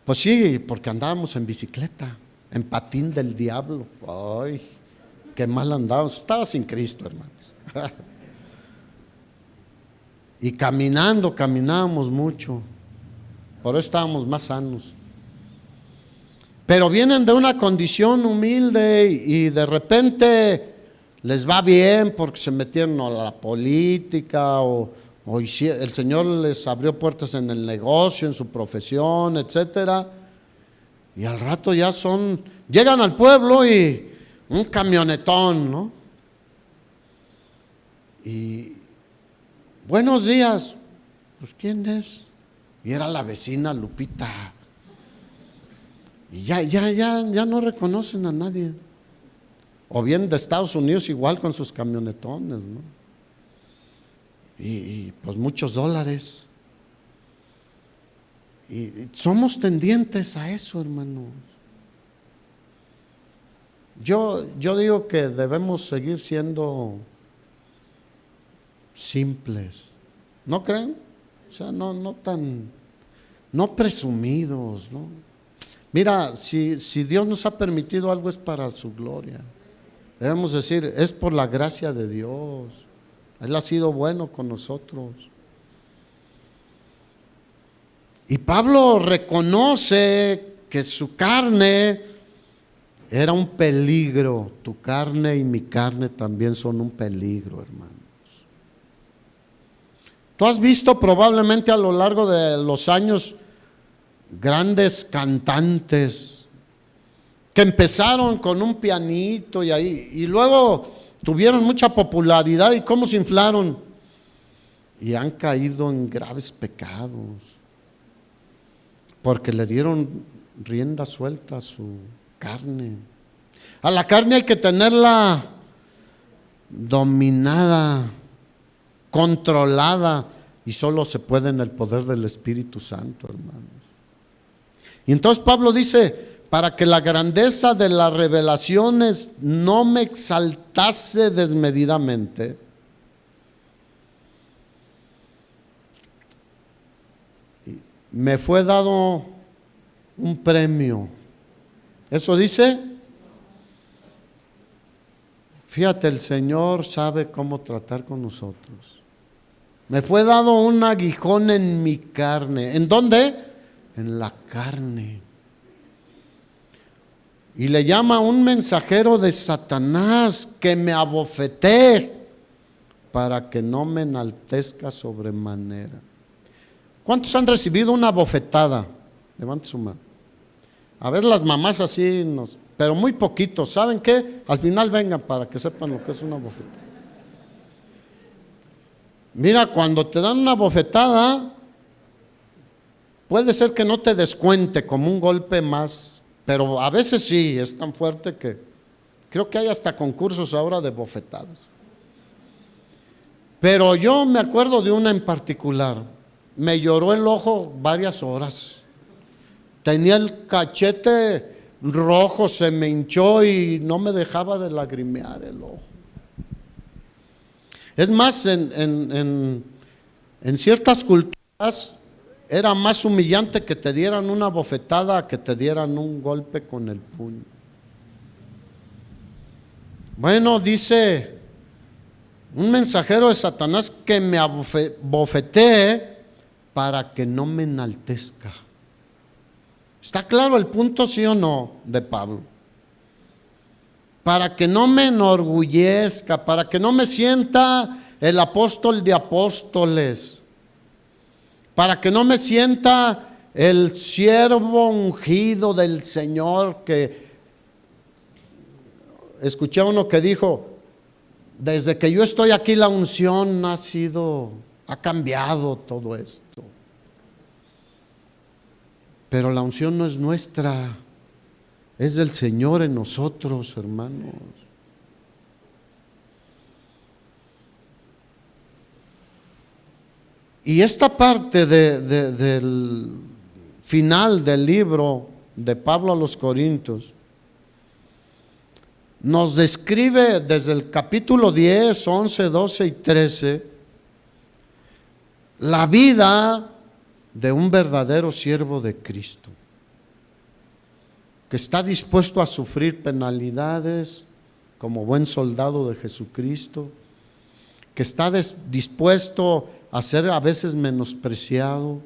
Pues sí, porque andábamos en bicicleta, en patín del diablo. Ay, qué mal andábamos, estaba sin Cristo, hermanos. Y caminábamos mucho, por eso estábamos más sanos. Pero vienen de una condición humilde y de repente les va bien porque se metieron a la política o el Señor les abrió puertas en el negocio, en su profesión, etcétera. Y al rato ya llegan al pueblo y un camionetón, ¿no? Y buenos días, pues ¿quién es? Y era la vecina Lupita. Y ya no reconocen a nadie. O bien de Estados Unidos igual con sus camionetones, ¿no? Y pues muchos dólares. Y somos tendientes a eso, hermanos. Yo digo que debemos seguir siendo simples. ¿No creen? O sea, no presumidos, ¿no? Mira, si Dios nos ha permitido algo es para su gloria. Debemos decir, es por la gracia de Dios. Él ha sido bueno con nosotros. Y Pablo reconoce que su carne era un peligro. Tu carne y mi carne también son un peligro, hermanos. Tú has visto probablemente a lo largo de los años grandes cantantes que empezaron con un pianito y luego tuvieron mucha popularidad y cómo se inflaron y han caído en graves pecados porque le dieron rienda suelta a su carne. A la carne hay que tenerla dominada, controlada, y solo se puede en el poder del Espíritu Santo, hermanos. Y entonces Pablo dice, para que la grandeza de las revelaciones no me exaltase desmedidamente, me fue dado un premio. ¿Eso dice? Fíjate, el Señor sabe cómo tratar con nosotros. Me fue dado un aguijón en mi carne. ¿En dónde? En la carne. Y le llama un mensajero de Satanás que me abofetee para que no me enaltezca sobremanera. ¿Cuántos han recibido una bofetada? Levante su mano. A ver, las mamás así, pero muy poquitos. ¿Saben qué? Al final vengan para que sepan lo que es una bofetada. Mira, cuando te dan una bofetada, puede ser que no te descuente como un golpe más, pero a veces sí, es tan fuerte que creo que hay hasta concursos ahora de bofetadas. Pero yo me acuerdo de una en particular, me lloró el ojo varias horas, tenía el cachete rojo, se me hinchó y no me dejaba de lagrimear el ojo. Es más, en ciertas culturas era más humillante que te dieran una bofetada a que te dieran un golpe con el puño. Bueno, dice un mensajero de Satanás que me abofetee para que no me enaltezca. ¿Está claro el punto, sí o no, de Pablo? Para que no me enorgullezca, para que no me sienta el apóstol de apóstoles, para que no me sienta el siervo ungido del Señor, que escuché a uno que dijo, desde que yo estoy aquí la unción ha cambiado todo esto. Pero la unción no es nuestra, es del Señor en nosotros, hermanos. Y esta parte del final del libro de Pablo a los Corintios nos describe desde el capítulo 10, 11, 12 y 13 la vida de un verdadero siervo de Cristo, que está dispuesto a sufrir penalidades como buen soldado de Jesucristo, que está dispuesto a ser a veces menospreciado,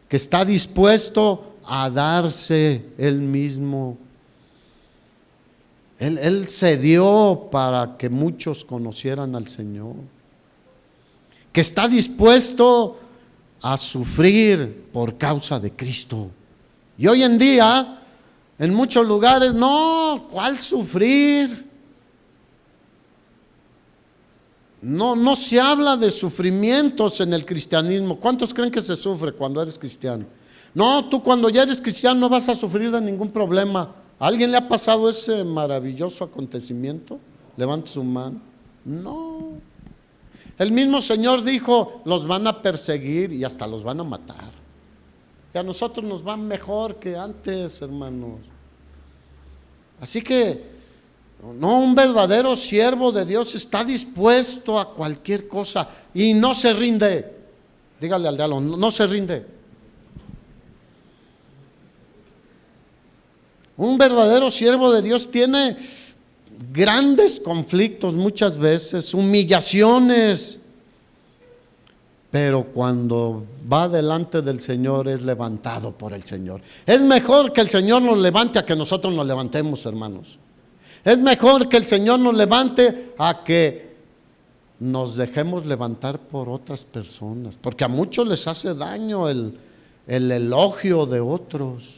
que está dispuesto a darse él mismo. Él se dio para que muchos conocieran al Señor, que está dispuesto a sufrir por causa de Cristo. Y hoy en día, en muchos lugares, no, ¿cuál sufrir? No se habla de sufrimientos en el cristianismo. ¿Cuántos creen que se sufre cuando eres cristiano? No, tú cuando ya eres cristiano no vas a sufrir de ningún problema. ¿A alguien le ha pasado ese maravilloso acontecimiento? Levante su mano. No. El mismo Señor dijo, los van a perseguir y hasta los van a matar. Y a nosotros nos va mejor que antes, hermanos. Así que, no, un verdadero siervo de Dios está dispuesto a cualquier cosa y no se rinde. Dígale al diablo, no se rinde. Un verdadero siervo de Dios tiene grandes conflictos muchas veces, humillaciones, pero cuando va delante del Señor es levantado por el Señor. Es mejor que el Señor nos levante a que nosotros nos levantemos, hermanos. Es mejor que el Señor nos levante a que nos dejemos levantar por otras personas, porque a muchos les hace daño el elogio de otros.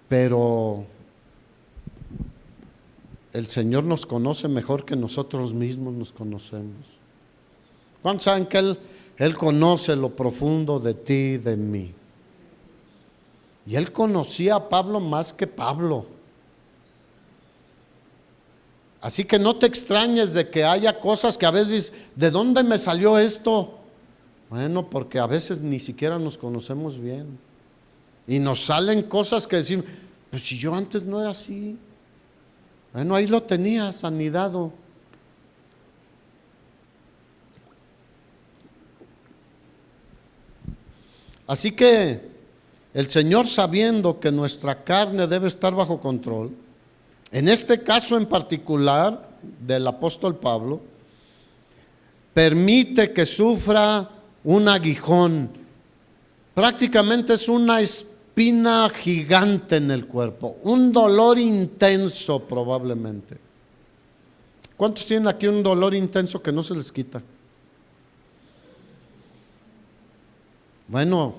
Pero el Señor nos conoce mejor que nosotros mismos nos conocemos. ¿Cuántos saben que Él conoce lo profundo de ti y de mí? Y Él conocía a Pablo más que Pablo. Así que no te extrañes de que haya cosas que a veces, ¿de dónde me salió esto? Bueno, porque a veces ni siquiera nos conocemos bien. Y nos salen cosas que decimos, pues si yo antes no era así. Bueno, ahí lo tenías anidado. Así que el Señor, sabiendo que nuestra carne debe estar bajo control, en este caso en particular del apóstol Pablo, permite que sufra un aguijón. Prácticamente es una espina gigante en el cuerpo, un dolor intenso probablemente. ¿Cuántos tienen aquí un dolor intenso que no se les quita? Bueno,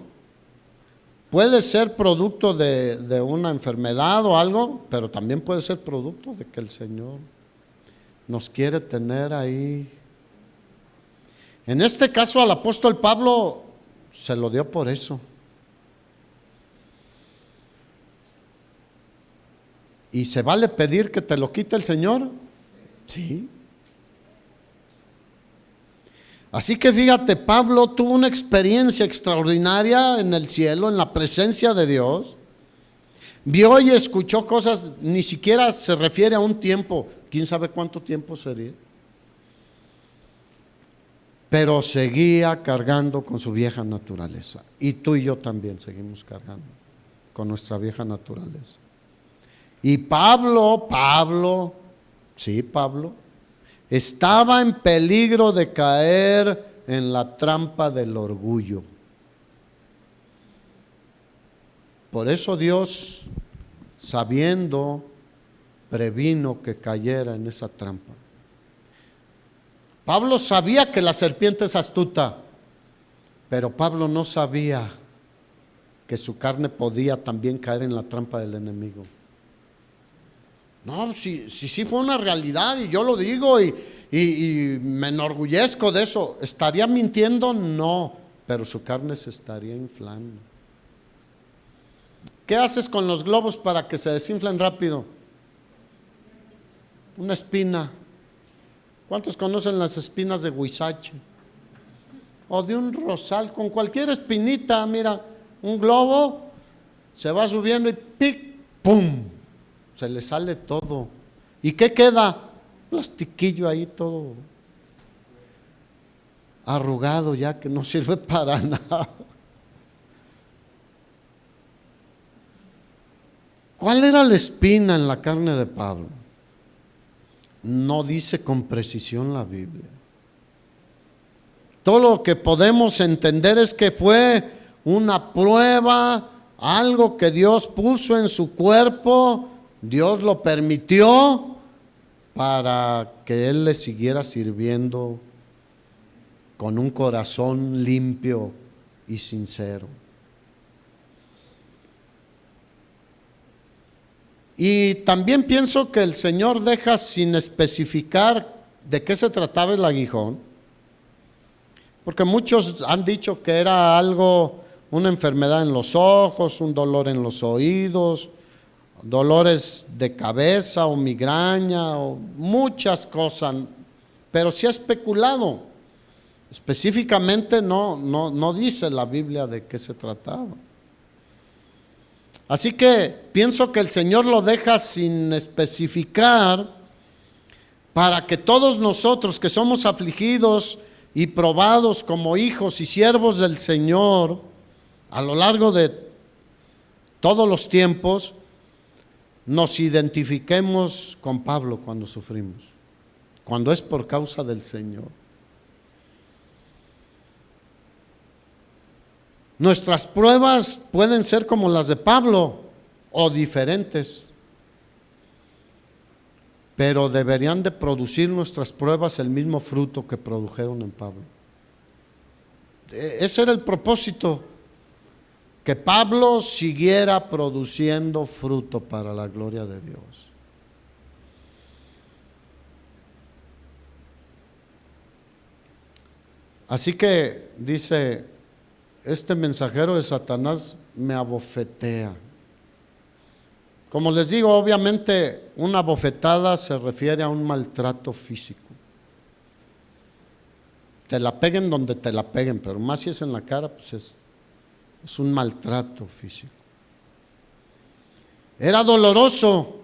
puede ser producto de una enfermedad o algo, pero también puede ser producto de que el Señor nos quiere tener ahí. En este caso al apóstol Pablo se lo dio por eso. ¿Y se vale pedir que te lo quite el Señor? Sí. Así que fíjate, Pablo tuvo una experiencia extraordinaria en el cielo, en la presencia de Dios. Vio y escuchó cosas, ni siquiera se refiere a un tiempo, quién sabe cuánto tiempo sería. Pero seguía cargando con su vieja naturaleza. Y tú y yo también seguimos cargando con nuestra vieja naturaleza. Y Pablo, estaba en peligro de caer en la trampa del orgullo. Por eso Dios, sabiendo, previno que cayera en esa trampa. Pablo sabía que la serpiente es astuta, pero Pablo no sabía que su carne podía también caer en la trampa del enemigo. No, sí fue una realidad y yo lo digo y me enorgullezco de eso. ¿Estaría mintiendo? No, pero su carne se estaría inflando. ¿Qué haces con los globos para que se desinflen rápido? Una espina. ¿Cuántos conocen las espinas de huizache? O de un rosal, con cualquier espinita, mira, un globo se va subiendo y ¡pic! ¡Pum! Se le sale todo. ¿Y qué queda? Plastiquillo ahí todo arrugado ya, que no sirve para nada. ¿Cuál era la espina en la carne de Pablo? No dice con precisión la Biblia. Todo lo que podemos entender es que fue una prueba, algo que Dios puso en su cuerpo. Dios lo permitió para que Él le siguiera sirviendo con un corazón limpio y sincero. Y también pienso que el Señor deja sin especificar de qué se trataba el aguijón, porque muchos han dicho que era algo, una enfermedad en los ojos, un dolor en los oídos, dolores de cabeza o migraña o muchas cosas, pero sí ha especulado. Específicamente no dice la Biblia de qué se trataba. Así que pienso que el Señor lo deja sin especificar para que todos nosotros que somos afligidos y probados como hijos y siervos del Señor a lo largo de todos los tiempos, nos identifiquemos con Pablo cuando sufrimos, cuando es por causa del Señor. Nuestras pruebas pueden ser como las de Pablo o diferentes, pero deberían de producir nuestras pruebas el mismo fruto que produjeron en Pablo. Ese era el propósito, que Pablo siguiera produciendo fruto para la gloria de Dios. Así que dice, este mensajero de Satanás me abofetea. Como les digo, obviamente una bofetada se refiere a un maltrato físico. Te la peguen donde te la peguen, pero más si es en la cara, pues es un maltrato físico. Era doloroso,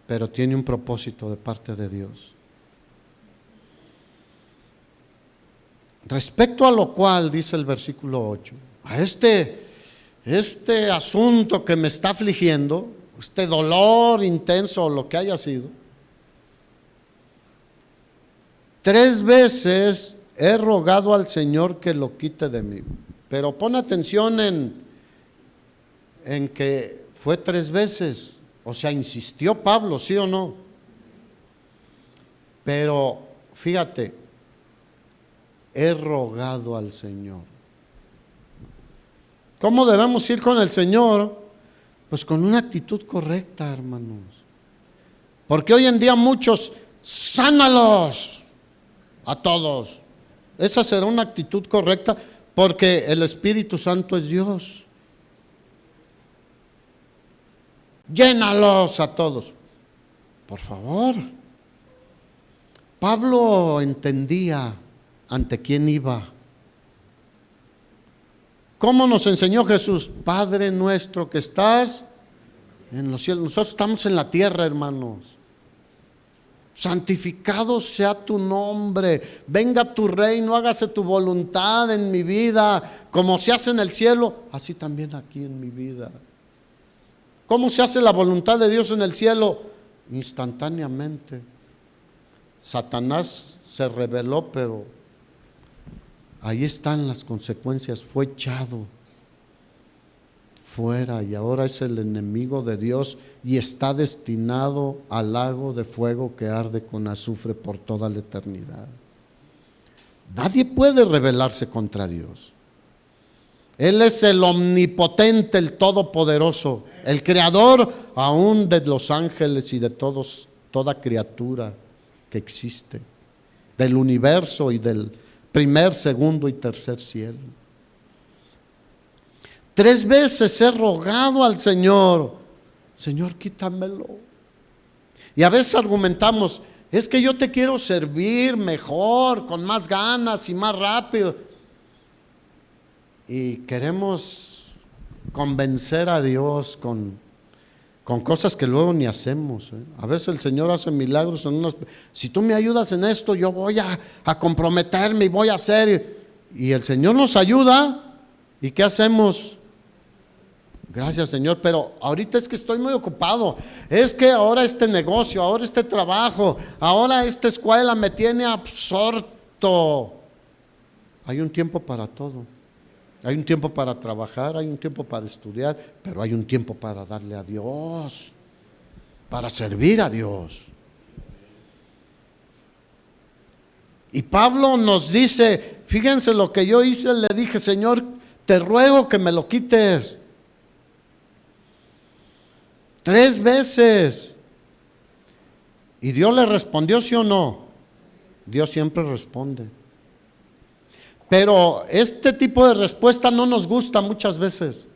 pero tiene un propósito de parte de Dios. Respecto a lo cual, dice el versículo 8, a este asunto que me está afligiendo, este dolor intenso o lo que haya sido, 3 veces he rogado al Señor que lo quite de mí. Pero pon atención en que fue 3 veces, o sea, insistió Pablo, ¿sí o no? Pero fíjate, he rogado al Señor. ¿Cómo debemos ir con el Señor? Pues con una actitud correcta, hermanos. Porque hoy en día muchos, sánalos a todos. Esa será una actitud correcta, porque el Espíritu Santo es Dios. Llénalos a todos. Por favor. Pablo entendía ante quién iba. ¿Cómo nos enseñó Jesús? Padre nuestro que estás en los cielos. Nosotros estamos en la tierra, hermanos. Santificado sea tu nombre, venga tu reino, hágase tu voluntad en mi vida, como se hace en el cielo, así también aquí en mi vida. ¿Cómo se hace la voluntad de Dios en el cielo? Instantáneamente. Satanás se rebeló, pero ahí están las consecuencias, fue echado fuera y ahora es el enemigo de Dios y está destinado al lago de fuego que arde con azufre por toda la eternidad. Nadie puede rebelarse contra Dios. Él es el omnipotente, el todopoderoso, el creador aún de los ángeles y de toda criatura que existe, del universo y del primer, segundo y tercer cielo. 3 veces he rogado al Señor, Señor, quítamelo. Y a veces argumentamos, es que yo te quiero servir mejor, con más ganas y más rápido. Y queremos convencer a Dios con cosas que luego ni hacemos. A veces el Señor hace milagros si tú me ayudas en esto, yo voy a comprometerme y voy a hacer. Y el Señor nos ayuda, ¿y qué hacemos? Gracias, Señor, pero ahorita es que estoy muy ocupado, es que ahora este negocio, ahora este trabajo, ahora esta escuela me tiene absorto. Hay un tiempo para todo, hay un tiempo para trabajar, hay un tiempo para estudiar, pero hay un tiempo para darle a Dios, para servir a Dios. Y Pablo nos dice, fíjense lo que yo hice, le dije, Señor, te ruego que me lo quites. 3 veces. ¿Y Dios le respondió, sí o no? Dios siempre responde. Pero este tipo de respuesta no nos gusta muchas veces.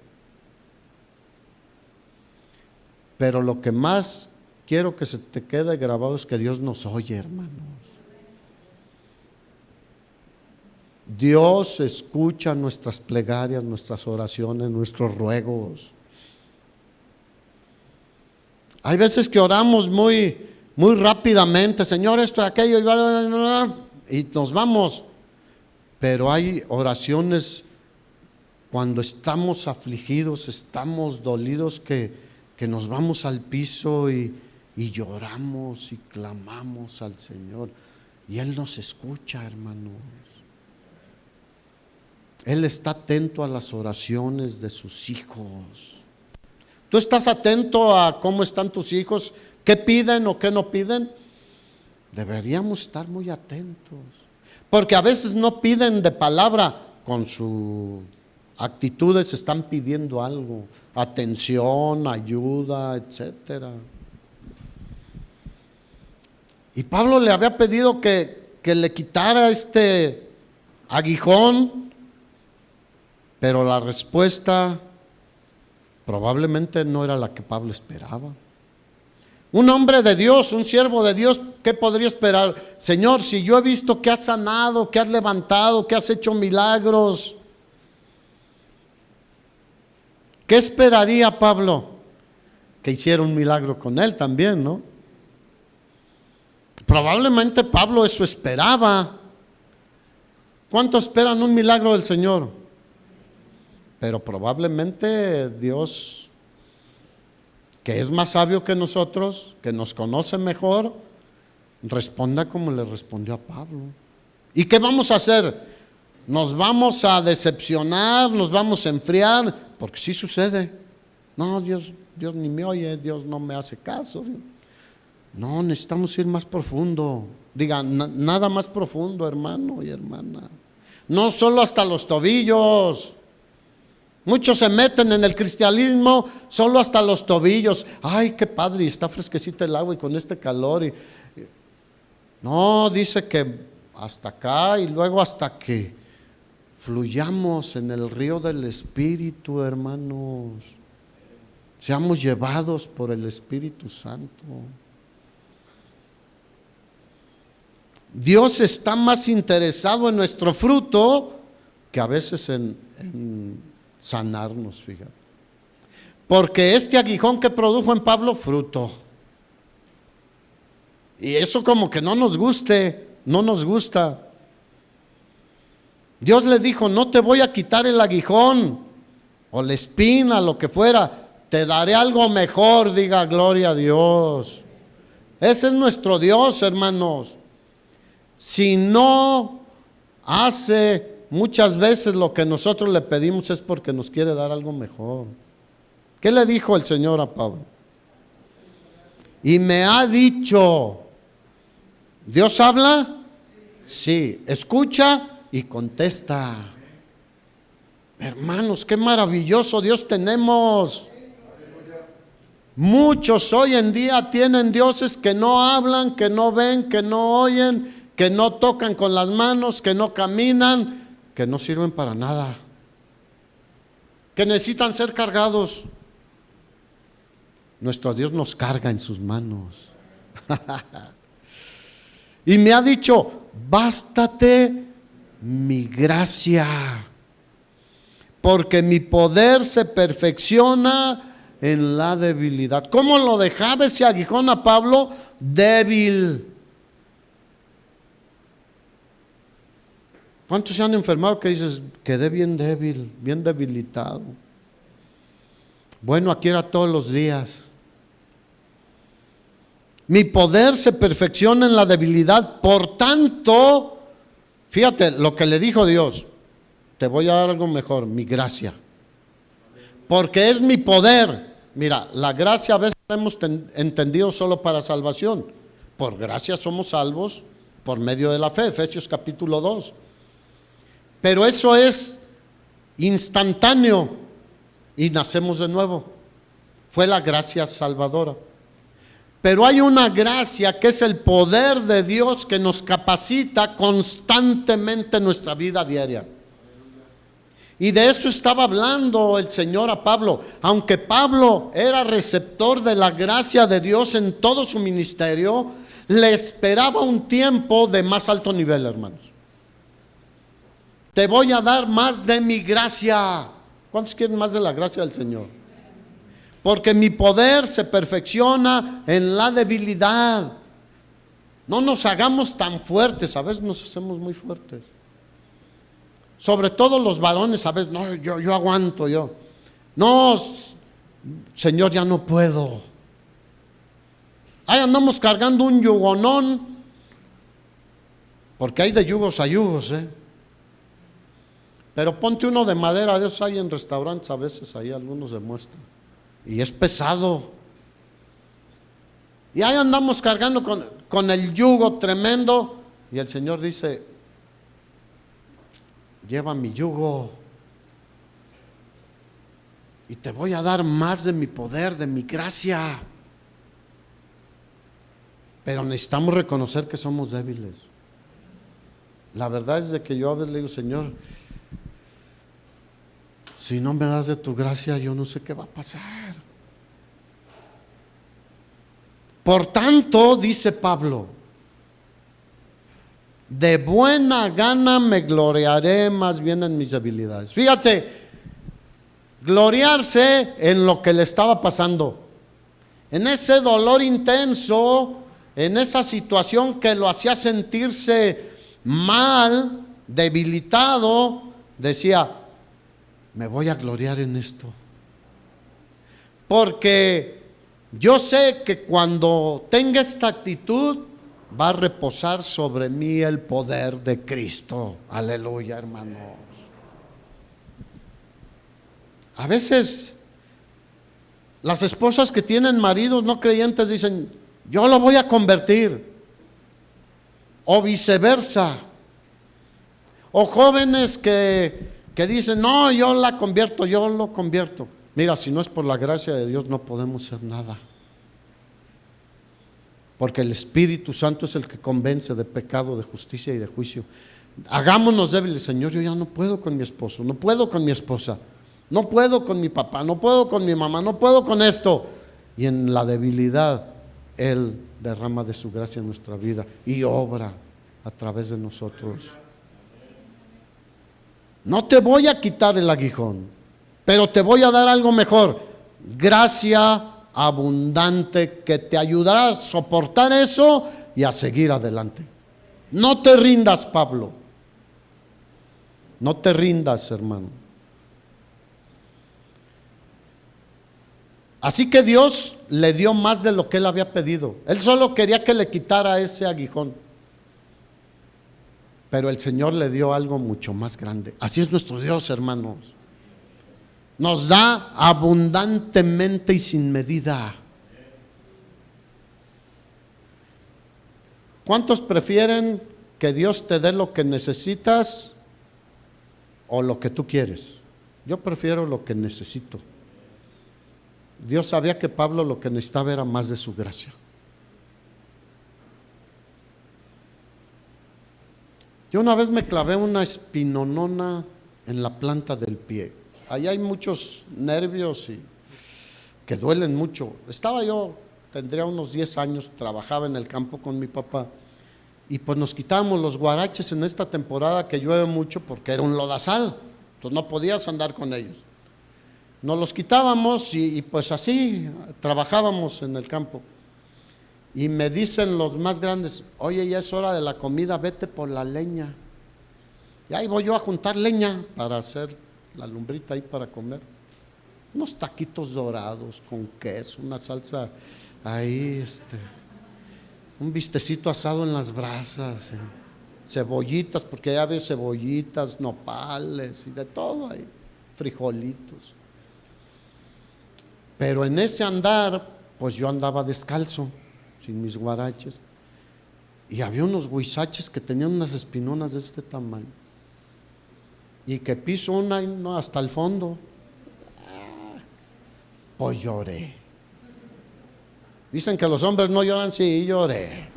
Pero lo que más quiero que se te quede grabado es que Dios nos oye, hermanos. Dios escucha nuestras plegarias, nuestras oraciones, nuestros ruegos. Hay veces que oramos muy rápidamente, Señor, esto, aquello, y nos vamos. Pero hay oraciones cuando estamos afligidos, estamos dolidos, que nos vamos al piso y lloramos y clamamos al Señor. Y Él nos escucha, hermanos. Él está atento a las oraciones de sus hijos. ¿Tú estás atento a cómo están tus hijos? ¿Qué piden o qué no piden? Deberíamos estar muy atentos. Porque a veces no piden de palabra, con sus actitudes están pidiendo algo. Atención, ayuda, etcétera. Y Pablo le había pedido que le quitara este aguijón, pero la respuesta probablemente no era la que Pablo esperaba. Un hombre de Dios, un siervo de Dios, ¿qué podría esperar? Señor, si yo he visto que has sanado, que has levantado, que has hecho milagros, ¿qué esperaría Pablo? Que hiciera un milagro con él también, ¿no? Probablemente Pablo eso esperaba. ¿Cuánto esperan un milagro del Señor? Pero probablemente Dios, que es más sabio que nosotros, que nos conoce mejor, responda como le respondió a Pablo. ¿Y qué vamos a hacer? ¿Nos vamos a decepcionar? ¿Nos vamos a enfriar? Porque sí sucede. No, Dios ni me oye, Dios no me hace caso. No, necesitamos ir más profundo. Diga, nada más profundo, hermano y hermana. No solo hasta los tobillos. Muchos se meten en el cristianismo solo hasta los tobillos. Ay, qué padre, está fresquecita el agua y con este calor. No, dice que hasta acá y luego hasta que fluyamos en el río del Espíritu, hermanos. Seamos llevados por el Espíritu Santo. Dios está más interesado en nuestro fruto que a veces en sanarnos, fíjate. Porque este aguijón que produjo en Pablo, fruto. Y eso como que no nos gusta. Dios le dijo, no te voy a quitar el aguijón o la espina, lo que fuera, te daré algo mejor, diga gloria a Dios. Ese es nuestro Dios, hermanos. Si no hace muchas veces lo que nosotros le pedimos es porque nos quiere dar algo mejor. ¿Qué le dijo el Señor a Pablo? Y me ha dicho, ¿Dios habla? Sí, escucha y contesta. Hermanos, qué maravilloso Dios tenemos. Muchos hoy en día tienen dioses que no hablan, que no ven, que no oyen, que no tocan con las manos, que no caminan, que no sirven para nada, que necesitan ser cargados. Nuestro Dios nos carga en sus manos. Y me ha dicho, bástate mi gracia, porque mi poder se perfecciona en la debilidad. ¿Cómo lo dejaba ese aguijón a Pablo? Débil. ¿Cuántos se han enfermado que dices, quedé bien débil, bien debilitado? Bueno, aquí era todos los días. Mi poder se perfecciona en la debilidad, por tanto, fíjate lo que le dijo Dios, te voy a dar algo mejor, mi gracia. Porque es mi poder. Mira, la gracia a veces la hemos entendido solo para salvación. Por gracia somos salvos por medio de la fe, Efesios capítulo 2. Pero eso es instantáneo y nacemos de nuevo. Fue la gracia salvadora. Pero hay una gracia que es el poder de Dios que nos capacita constantemente en nuestra vida diaria. Y de eso estaba hablando el Señor a Pablo. Aunque Pablo era receptor de la gracia de Dios en todo su ministerio, le esperaba un tiempo de más alto nivel, hermanos. Te voy a dar más de mi gracia. ¿Cuántos quieren más de la gracia del Señor? Porque mi poder se perfecciona en la debilidad. No nos hagamos tan fuertes, a veces nos hacemos muy fuertes. Sobre todo los varones, a veces, no, yo aguanto, yo. No, Señor, ya no puedo. Ahí andamos cargando un yugonón, porque hay de yugos a yugos, Pero ponte uno de madera, de esos hay en restaurantes a veces, ahí algunos demuestran. Y es pesado. Y ahí andamos cargando con el yugo tremendo. Y el Señor dice, lleva mi yugo. Y te voy a dar más de mi poder, de mi gracia. Pero necesitamos reconocer que somos débiles. La verdad es de que yo a veces le digo, Señor, si no me das de tu gracia, yo no sé qué va a pasar. Por tanto, dice Pablo, de buena gana me gloriaré más bien en mis debilidades. Fíjate, gloriarse en lo que le estaba pasando, en ese dolor intenso, en esa situación que lo hacía sentirse mal, debilitado, decía, me voy a gloriar en esto. Porque yo sé que cuando tenga esta actitud, va a reposar sobre mí el poder de Cristo. Aleluya, hermanos. A veces las esposas que tienen maridos no creyentes dicen, yo lo voy a convertir. O viceversa. O jóvenes que dicen, no, yo la convierto, yo lo convierto. Mira, si no es por la gracia de Dios no podemos hacer nada. Porque el Espíritu Santo es el que convence de pecado, de justicia y de juicio. Hagámonos débiles, Señor, yo ya no puedo con mi esposo, no puedo con mi esposa, no puedo con mi papá, no puedo con mi mamá, no puedo con esto. Y en la debilidad, Él derrama de su gracia en nuestra vida y obra a través de nosotros. No te voy a quitar el aguijón, pero te voy a dar algo mejor, gracia abundante que te ayudará a soportar eso y a seguir adelante. No te rindas, Pablo. No te rindas, hermano. Así que Dios le dio más de lo que él había pedido. Él solo quería que le quitara ese aguijón. Pero el Señor le dio algo mucho más grande. Así es nuestro Dios, hermanos. Nos da abundantemente y sin medida. ¿Cuántos prefieren que Dios te dé lo que necesitas o lo que tú quieres? Yo prefiero lo que necesito. Dios sabía que Pablo lo que necesitaba era más de su gracia. Yo una vez me clavé una espinonona en la planta del pie. Ahí hay muchos nervios y que duelen mucho. Tendría unos 10 años, trabajaba en el campo con mi papá y pues nos quitábamos los guaraches en esta temporada que llueve mucho porque era un lodazal, entonces no podías andar con ellos. Nos los quitábamos y pues así trabajábamos en el campo. Y me dicen los más grandes, oye, ya es hora de la comida, vete por la leña. Y ahí voy yo a juntar leña para hacer la lumbrita ahí para comer. Unos taquitos dorados con queso, una salsa ahí, un bistecito asado en las brasas, cebollitas, porque ya ves cebollitas, nopales y de todo ahí, frijolitos. Pero en ese andar, pues yo andaba descalzo, sin mis guaraches, y había unos huizaches que tenían unas espinonas de este tamaño, y que piso una y no, hasta el fondo. Pues lloré. Dicen que los hombres no lloran, sí, lloré.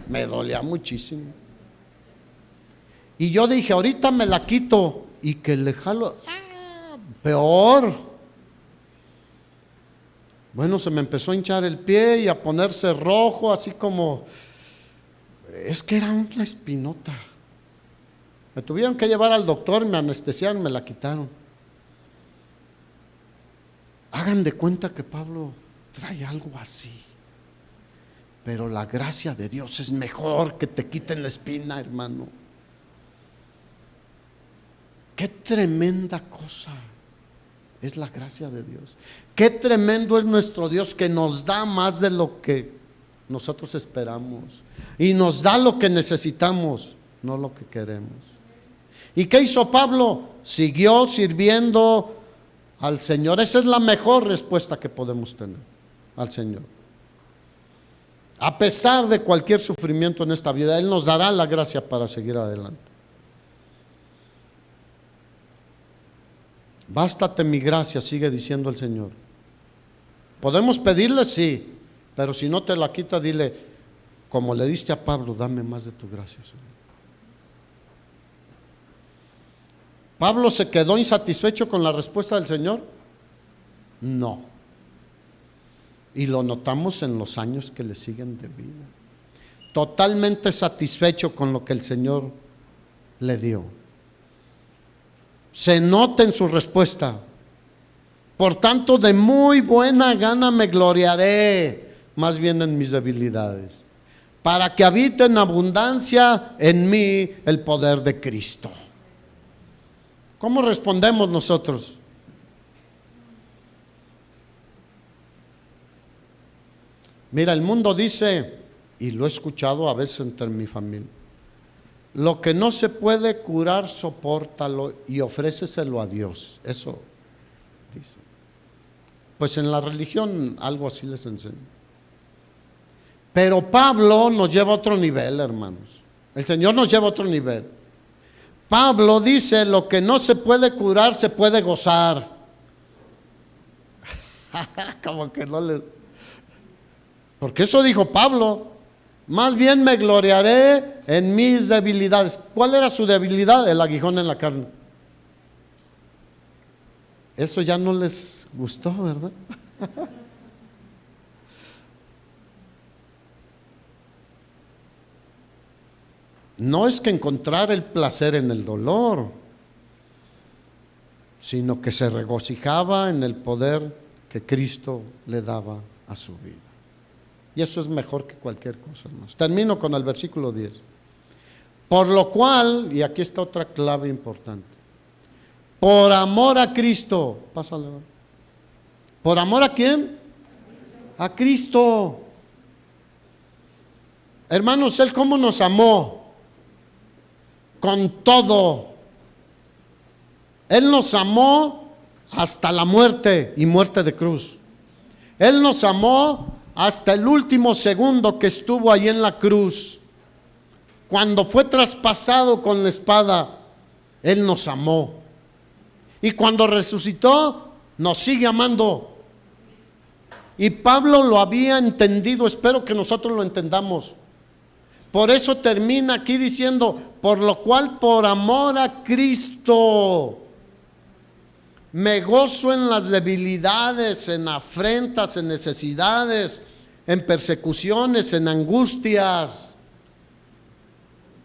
Me dolía muchísimo. Y yo dije, ahorita me la quito, y que le jalo, Peor. Bueno, se me empezó a hinchar el pie y a ponerse rojo, así como, es que era una espinota. Me tuvieron que llevar al doctor, me anestesiaron, me la quitaron. Hagan de cuenta que Pablo trae algo así. Pero la gracia de Dios es mejor que te quiten la espina, hermano. Qué tremenda cosa es la gracia de Dios. Qué tremendo es nuestro Dios, que nos da más de lo que nosotros esperamos. Y nos da lo que necesitamos, no lo que queremos. ¿Y qué hizo Pablo? Siguió sirviendo al Señor. Esa es la mejor respuesta que podemos tener al Señor. A pesar de cualquier sufrimiento en esta vida, Él nos dará la gracia para seguir adelante. Bástate mi gracia, sigue diciendo el Señor. Podemos pedirle, sí, pero si no te la quita, dile, como le diste a Pablo, dame más de tu gracia, Señor. ¿Pablo se quedó insatisfecho con la respuesta del Señor? No. Y lo notamos en los años que le siguen de vida. Totalmente satisfecho con lo que el Señor le dio. Se nota en su respuesta. Por tanto, de muy buena gana me gloriaré, más bien en mis debilidades, para que habite en abundancia en mí el poder de Cristo. ¿Cómo respondemos nosotros? Mira, el mundo dice, y lo he escuchado a veces entre mi familia, lo que no se puede curar, sopórtalo y ofréceselo a Dios. Eso dice. Pues en la religión algo así les enseño. Pero Pablo nos lleva a otro nivel, hermanos. El Señor nos lleva a otro nivel. Pablo dice, lo que no se puede curar, se puede gozar. Como que no le... Porque eso dijo Pablo. Más bien me gloriaré en mis debilidades. ¿Cuál era su debilidad? El aguijón en la carne. Eso ya no les gustó, ¿verdad? No es que encontrar el placer en el dolor, sino que se regocijaba en el poder que Cristo le daba a su vida. Y eso es mejor que cualquier cosa, hermanos. Termino con el versículo 10. Por lo cual, y aquí está otra clave importante, por amor a Cristo, pásale. ¿Por amor a quién? A Cristo. Hermanos, Él cómo nos amó, con todo. Él nos amó hasta la muerte, y muerte de cruz. Él nos amó hasta el último segundo que estuvo ahí en la cruz. Cuando fue traspasado con la espada, Él nos amó. Y cuando resucitó, nos sigue amando. Y Pablo lo había entendido, espero que nosotros lo entendamos. Por eso termina aquí diciendo, por lo cual, por amor a Cristo, me gozo en las debilidades, en afrentas, en necesidades, en persecuciones, en angustias.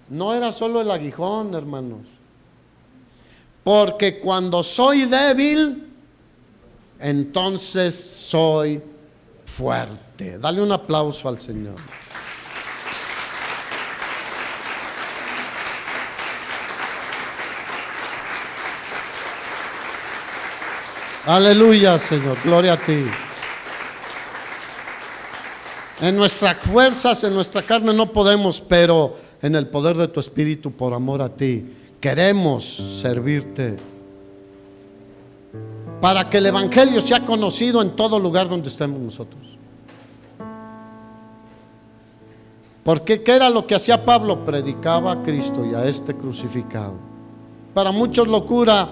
No era solo el aguijón, hermanos. Porque cuando soy débil, entonces soy fuerte. Dale un aplauso al Señor. Aleluya, Señor, gloria a ti. En nuestras fuerzas, en nuestra carne no podemos, pero en el poder de tu Espíritu, por amor a ti, queremos servirte. Para que el Evangelio sea conocido en todo lugar donde estemos nosotros. Porque ¿qué era lo que hacía Pablo? Predicaba a Cristo y a este crucificado. Para muchos locura,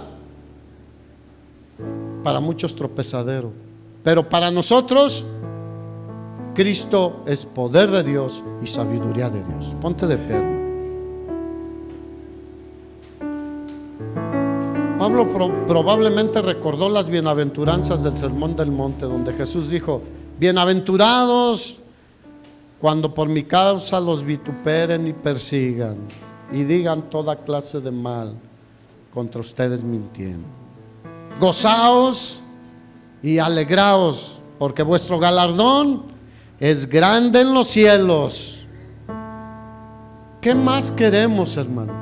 para muchos tropezadero, pero para nosotros Cristo es poder de Dios y sabiduría de Dios. Ponte de pie. Pablo Pablo probablemente recordó las bienaventuranzas del Sermón del Monte, donde Jesús dijo: bienaventurados cuando por mi causa los vituperen y persigan y digan toda clase de mal contra ustedes mintiendo. Gozaos y alegraos, porque vuestro galardón es grande en los cielos. ¿Qué más queremos, hermanos?